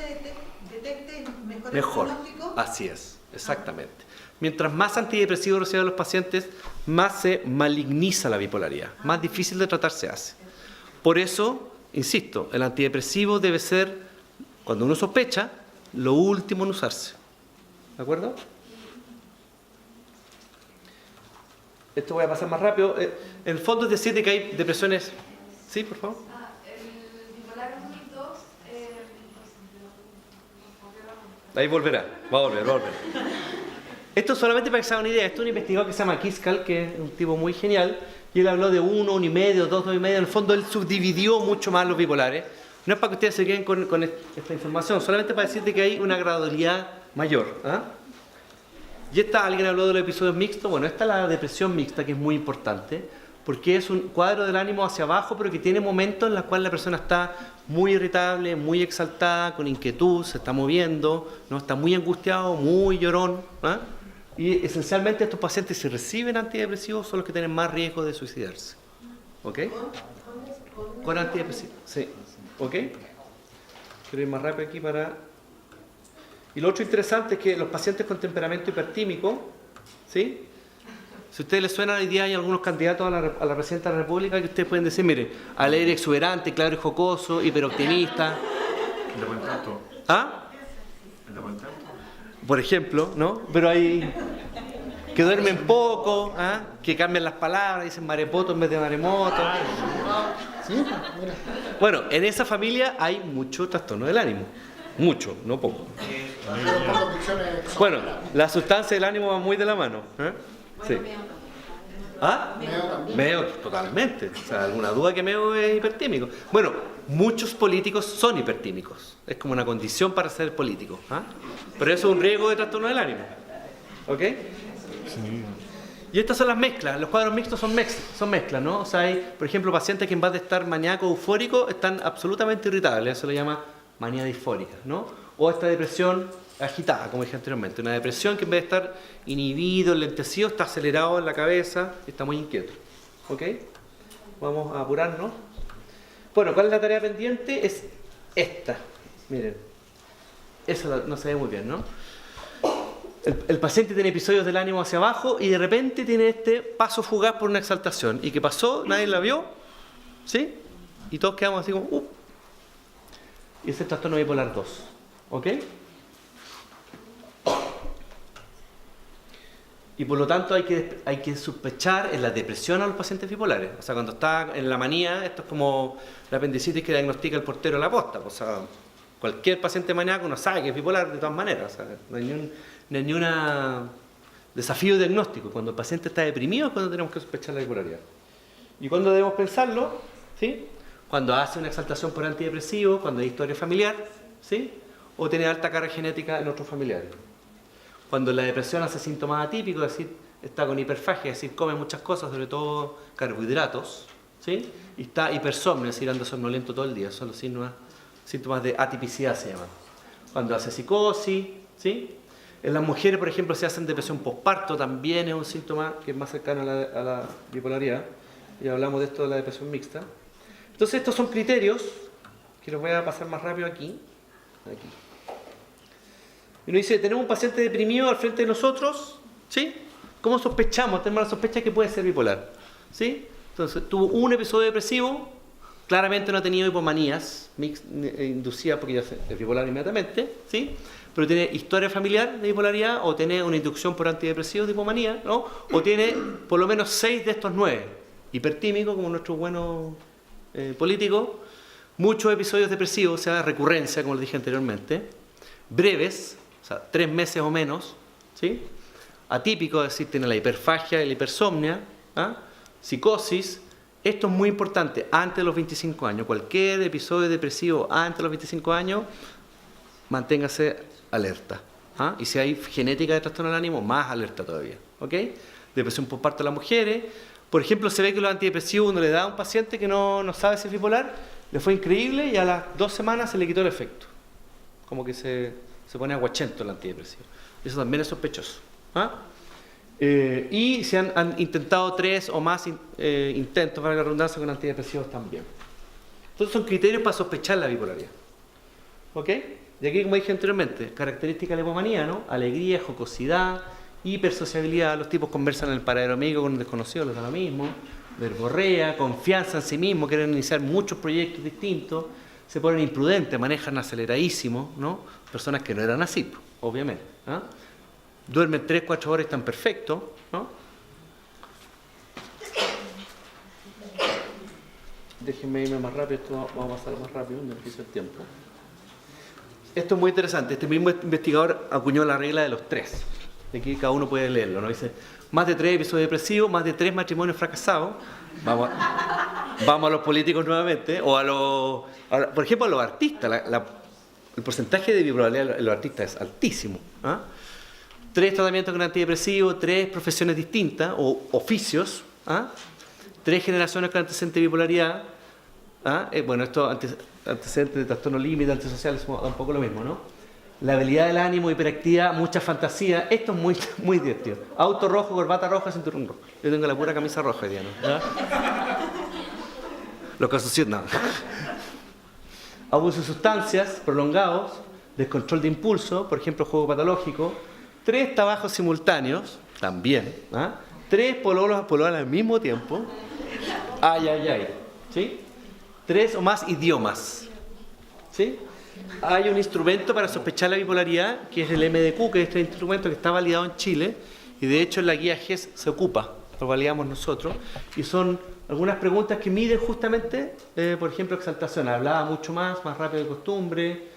detecte, mejor el Mejor. diagnóstico. Así es, exactamente. Mientras más antidepresivos reciben los pacientes, más se maligniza la bipolaridad, más difícil de tratar se hace. Por eso, insisto, el antidepresivo debe ser, cuando uno sospecha, lo último en usarse. ¿De acuerdo? Esto voy a pasar más rápido. En el fondo es decir que hay depresiones... ¿Sí, por favor? El bipolar 1 y 2, Ahí volverá, va a volver. Esto solamente para que se hagan una idea. Esto es un investigador que se llama Kiskal, que es un tipo muy genial, y él habló de 1, 1,5, 2, 2,5. En el fondo él subdividió mucho más los bipolares. No es para que ustedes se queden con esta información, solamente para decirte que hay una gradualidad mayor. ¿Ah? Y alguien habló de los episodios mixtos. Bueno, esta es la depresión mixta, que es muy importante, porque es un cuadro del ánimo hacia abajo, pero que tiene momentos en los cuales la persona está muy irritable, muy exaltada, con inquietud, se está moviendo, ¿no? Está muy angustiado, muy llorón. ¿Ah? Y esencialmente estos pacientes, si reciben antidepresivos, son los que tienen más riesgo de suicidarse. ¿Ok? Con antidepresivos, sí. ¿Ok? Quiero ir más rápido aquí para... Y lo otro interesante es que los pacientes con temperamento hipertímico, ¿sí? Si a ustedes les suena hoy día, hay algunos candidatos a la presidencia de la República que ustedes pueden decir, mire, alegre, exuberante, claro y jocoso, hiperoptimista. ¿De buen trato? ¿Ah? ¿De buen trato? Por ejemplo, ¿no? Pero hay que duermen poco, ¿ah? Que cambian las palabras, dicen marepoto en vez de maremoto. Sí, mira. Bueno, en esa familia hay mucho trastorno del ánimo. Mucho, no poco. Pero con convicciones Bueno, la sustancia del ánimo va muy de la mano. ¿Eh? Sí. ¿Ah? Meo también. Meo, totalmente. O sea, alguna duda que Meo es hipertímico. Bueno, muchos políticos son hipertímicos. Es como una condición para ser político. ¿Ah? Pero eso es un riesgo de trastorno del ánimo. ¿Ok? Sí. Y estas son las mezclas. Los cuadros mixtos son mezclas, ¿no? O sea, hay, por ejemplo, pacientes que en vez de estar maníacos o eufóricos están absolutamente irritables. Eso le llama manía disfórica, ¿no? O esta depresión agitada, como dije anteriormente. Una depresión que en vez de estar inhibido, enlentecido, está acelerado en la cabeza, está muy inquieto. ¿Ok? Vamos a apurarnos. Bueno, ¿cuál es la tarea pendiente? Es esta. Miren. Eso no se ve muy bien, ¿no? El paciente tiene episodios del ánimo hacia abajo y de repente tiene este paso fugaz por una exaltación. ¿Y qué pasó? Nadie la vio. ¿Sí? Y todos quedamos así como... Y ese es el trastorno bipolar 2. ¿Ok? Y por lo tanto hay que sospechar en la depresión a los pacientes bipolares. O sea, cuando está en la manía, esto es como la apendicitis que diagnostica el portero de la posta. O sea, cualquier paciente maníaco uno sabe que es bipolar de todas maneras. O sea, no hay ni un desafío diagnóstico. Cuando el paciente está deprimido es cuando tenemos que sospechar la bipolaridad. ¿Y cuándo debemos pensarlo? ¿Sí? Cuando hace una exaltación por antidepresivo, cuando hay historia familiar, ¿sí? O tiene alta carga genética en otros familiares. Cuando la depresión hace síntomas atípicos, es decir, está con hiperfagia, es decir, come muchas cosas, sobre todo carbohidratos, ¿sí? Y está hipersomnio, es decir, anda somnoliento todo el día. Son los síntomas de atipicidad, se llaman. Cuando hace psicosis, ¿sí? En las mujeres, por ejemplo, si hacen depresión postparto, también es un síntoma que es más cercano a la bipolaridad. Y hablamos de esto de la depresión mixta. Entonces, estos son criterios que los voy a pasar más rápido aquí. Y uno dice, tenemos un paciente deprimido al frente de nosotros, ¿sí? ¿Cómo sospechamos? Tenemos la sospecha que puede ser bipolar, ¿sí? Entonces, tuvo un episodio depresivo, claramente no ha tenido hipomanías inducidas porque ya es bipolar inmediatamente, ¿sí? Pero tiene historia familiar de bipolaridad o tiene una inducción por antidepresivos de hipomanía, ¿no? O tiene por lo menos 6 de estos 9. Hipertímico, como nuestro bueno político, muchos episodios depresivos, o sea, recurrencia, como les dije anteriormente, breves, o sea, 3 meses o menos, ¿sí? Atípico, es decir, tiene la hiperfagia y la hipersomnia, ¿ah? Psicosis. Esto es muy importante, antes de los 25 años. Cualquier episodio depresivo antes de los 25 años, manténgase alerta. ¿Ah? Y si hay genética de trastorno del ánimo, más alerta todavía. ¿Ok? Depresión por parte de las mujeres. Por ejemplo, se ve que los antidepresivos uno le da a un paciente que no sabe si es bipolar, le fue increíble y a las 2 semanas se le quitó el efecto. Como que se pone aguachento el antidepresivo. Eso también es sospechoso. ¿Ah? Y se han intentado 3 o más intentos, para la redundancia, con antidepresivos también. Entonces son criterios para sospechar la bipolaridad. ¿Ok? Y aquí, como dije anteriormente, características de la hipomanía, ¿no? Alegría, jocosidad, hipersociabilidad. Los tipos conversan en el paradero amigo con un desconocido, les da lo mismo. Verborrea, confianza en sí mismo, quieren iniciar muchos proyectos distintos. Se ponen imprudentes, manejan aceleradísimo, ¿no? Personas que no eran así, obviamente. ¿Ah? Duermen 3-4 horas y están perfectos, ¿no? Déjenme irme más rápido, esto vamos a pasar más rápido, me empieza el tiempo. Esto es muy interesante. Este mismo investigador acuñó la regla de los 3. De aquí cada uno puede leerlo, ¿no? Dice, más de 3 episodios depresivos, más de 3 matrimonios fracasados. Vamos a los políticos nuevamente, o por ejemplo, a los artistas. El porcentaje de bipolaridad en los artistas es altísimo. ¿Ah? 3 tratamientos con antidepresivos, 3 profesiones distintas, o oficios. ¿Ah? 3 generaciones con antecedentes de bipolaridad. ¿Ah? Bueno, esto antecedentes de trastorno límite, antisociales, da un poco lo mismo, ¿no? La habilidad del ánimo, hiperactividad, mucha fantasía. Esto es muy, muy divertido. Auto rojo, corbata roja, cinturón rojo. Yo tengo la pura camisa roja hoy día, ¿no? ¿Ah? Los casos no. Abuso de sustancias prolongados, descontrol de impulso, por ejemplo, juego patológico. 3 trabajos simultáneos, también. ¿Ah? 3 pololos pololan al mismo tiempo. Ay. ¿Sí? 3 o más idiomas. ¿Sí? Hay un instrumento para sospechar la bipolaridad, que es el MDQ, que es este instrumento que está validado en Chile, y de hecho en la guía GES se ocupa, lo validamos nosotros, y son algunas preguntas que miden justamente, por ejemplo, exaltación. Hablaba mucho más rápido de costumbre,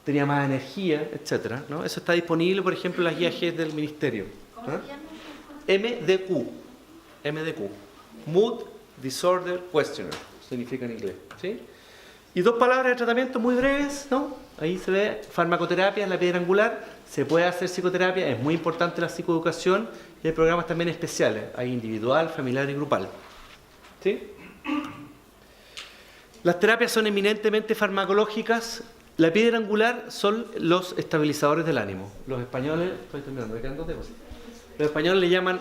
tenía más energía, etc., ¿no? Eso está disponible, por ejemplo, en las guías GES del Ministerio. MDQ. Mood Disorder Questionnaire, significa en inglés. ¿Sí? Y 2 palabras de tratamiento muy breves, ¿no? Ahí se ve farmacoterapia, es la piedra angular. Se puede hacer psicoterapia, es muy importante la psicoeducación, y hay programas también especiales, hay individual, familiar y grupal. ¿Sí? Las terapias son eminentemente farmacológicas. La piedra angular son los estabilizadores del ánimo. Los españoles, estoy terminando, me quedan 2 temas. Los españoles le llaman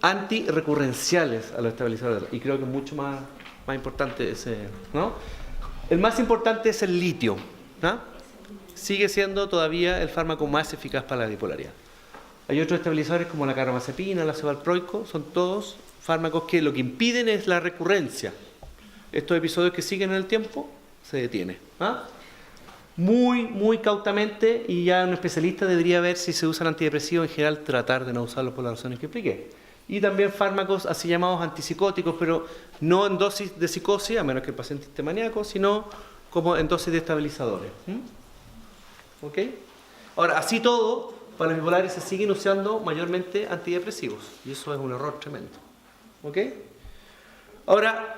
antirrecurrenciales a los estabilizadores, y creo que es mucho más importante ese, ¿no? El más importante es el litio, ¿no? Sigue siendo todavía el fármaco más eficaz para la bipolaridad. Hay otros estabilizadores como la carbamazepina, el ácido valproico, son todos fármacos que lo que impiden es la recurrencia. Estos episodios que siguen en el tiempo se detiene. ¿Ah? Muy cautamente, y ya un especialista debería ver si se usan antidepresivos, en general tratar de no usarlos por las razones que expliqué. Y también fármacos así llamados antipsicóticos, pero no en dosis de psicosis, a menos que el paciente esté maníaco, sino como en dosis de estabilizadores. ¿Ok? Ahora, así todo, para los bipolares se siguen usando mayormente antidepresivos, y eso es un error tremendo. ¿Ok? Ahora,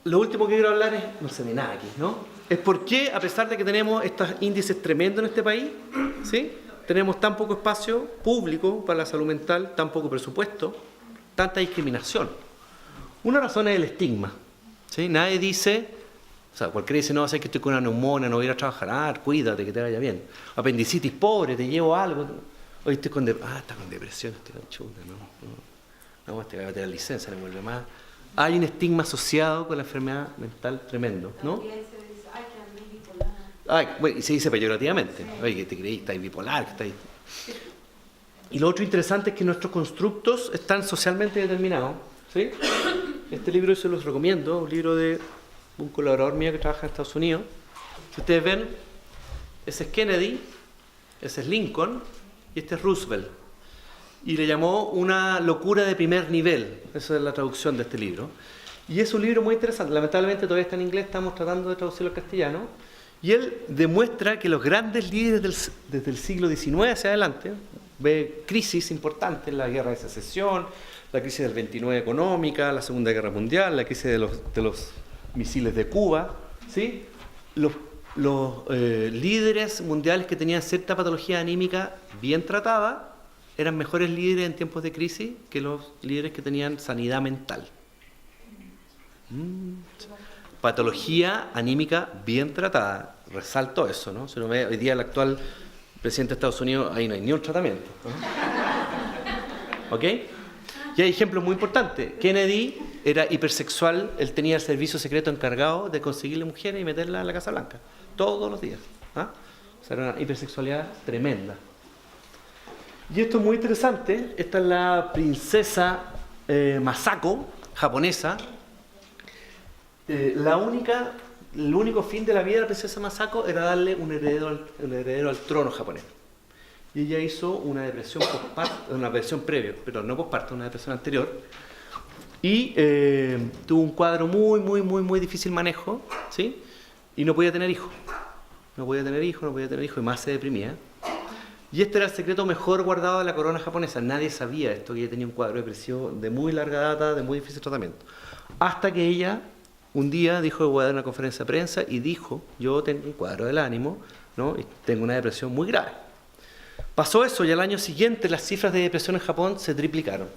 lo último que quiero hablar es, no se ve nada aquí, ¿no? Es por qué, a pesar de que tenemos estos índices tremendos en este país, ¿sí?, tenemos tan poco espacio público para la salud mental, tan poco presupuesto, tanta discriminación. Una razón es el estigma. ¿Sí? Nadie dice, o sea, cualquiera dice, no, sé que estoy con una neumonía, no voy a ir a trabajar, cuídate, que te vaya bien. Apendicitis, pobre, te llevo algo. Hoy estoy con depresión. Está con depresión, estoy con chuta, no, este va a tener licencia, no vuelve más. Hay un estigma asociado con la enfermedad mental tremendo, ¿no? Bueno, y se dice peyorativamente. Oye, que te creí, estáis bipolar, que estáis... Y lo otro interesante es que nuestros constructos están socialmente determinados. ¿Sí? Este libro se los recomiendo, un libro de un colaborador mío que trabaja en Estados Unidos. Si ustedes ven, ese es Kennedy, ese es Lincoln y este es Roosevelt. Y le llamó una locura de primer nivel. Esa es la traducción de este libro. Y es un libro muy interesante. Lamentablemente todavía está en inglés, estamos tratando de traducirlo al castellano. Y él demuestra que los grandes líderes desde el siglo XIX hacia adelante, ve crisis importantes, la guerra de secesión, la crisis del 29 económica, la Segunda Guerra Mundial, la crisis de los misiles de Cuba, ¿sí? Los líderes mundiales que tenían cierta patología anímica bien tratada eran mejores líderes en tiempos de crisis que los líderes que tenían sanidad mental. Patología anímica bien tratada. Resalto eso, ¿no? Si uno ve hoy día el actual presidente de Estados Unidos, ahí no hay ni un tratamiento, ¿no? ¿Ok? Y hay ejemplos muy importantes. Kennedy era hipersexual, él tenía el servicio secreto encargado de conseguirle mujeres y meterlas a la Casa Blanca, todos los días. ¿Ah? O sea, era una hipersexualidad tremenda. Y esto es muy interesante. Esta es la princesa Masako, japonesa. El único fin de la vida de la princesa Masako era darle un heredero al trono japonés. Y ella hizo una depresión postparto, una depresión previa, pero no postparto, una depresión anterior. Y tuvo un cuadro muy difícil manejo, ¿sí? Y no podía tener hijos. No podía tener hijos, y más se deprimía. Y este era el secreto mejor guardado de la corona japonesa. Nadie sabía esto, que ella tenía un cuadro depresivo de muy larga data, de muy difícil tratamiento. Hasta que ella un día dijo que voy a dar una conferencia de prensa y dijo, yo tengo un cuadro del ánimo, ¿no? Y tengo una depresión muy grave. Pasó eso y al año siguiente las cifras de depresión en Japón se triplicaron,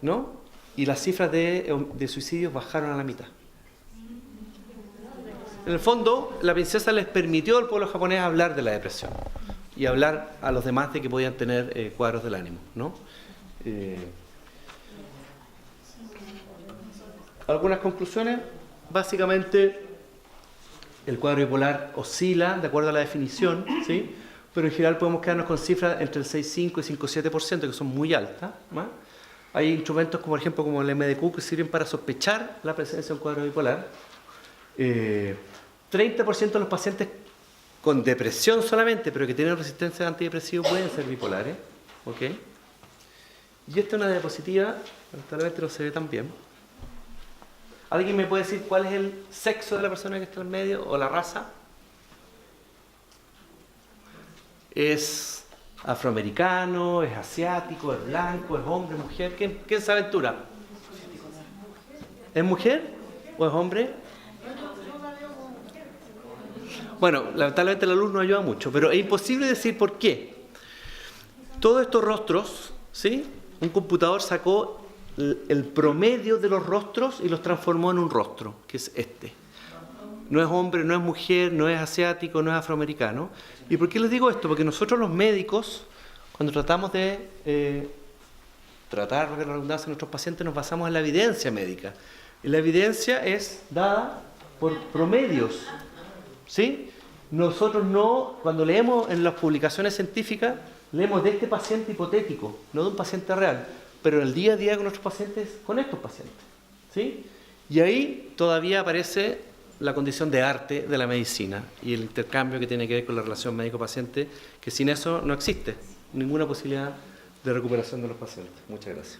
¿no? Y las cifras de suicidios bajaron a la mitad. En el fondo, la princesa les permitió al pueblo japonés hablar de la depresión y hablar a los demás de que podían tener cuadros del ánimo, ¿no? Algunas conclusiones. Básicamente, el cuadro bipolar oscila de acuerdo a la definición, ¿sí? Pero en general podemos quedarnos con cifras entre el 6,5 y 5,7%, que son muy altas, ¿no? Hay instrumentos como, por ejemplo, como el MDQ que sirven para sospechar la presencia de un cuadro bipolar. 30% de los pacientes con depresión solamente, pero que tienen resistencia a antidepresivos, pueden ser bipolares. ¿Ok? Y esta es una diapositiva, lamentablemente no se ve tan bien. ¿Alguien me puede decir cuál es el sexo de la persona que está en medio o la raza? ¿Es afroamericano, es asiático, es blanco, es hombre, mujer? ¿Quién se aventura? ¿Es mujer o es hombre? Bueno, lamentablemente la luz no ayuda mucho, pero es imposible decir por qué. Todos estos rostros, ¿sí? Un computador sacó el promedio de los rostros y los transformó en un rostro, que es este. No es hombre, no es mujer, no es asiático, no es afroamericano. ¿Y por qué les digo esto? Porque nosotros los médicos, cuando tratamos de tratar la redundancia de nuestros pacientes, nos basamos en la evidencia médica. Y la evidencia es dada por promedios, ¿sí? Nosotros no, cuando leemos en las publicaciones científicas, leemos de este paciente hipotético, no de un paciente real, pero en el día a día con nuestros pacientes, con estos pacientes, ¿sí? Y ahí todavía aparece la condición de arte de la medicina y el intercambio que tiene que ver con la relación médico-paciente, que sin eso no existe ninguna posibilidad de recuperación de los pacientes. Muchas gracias.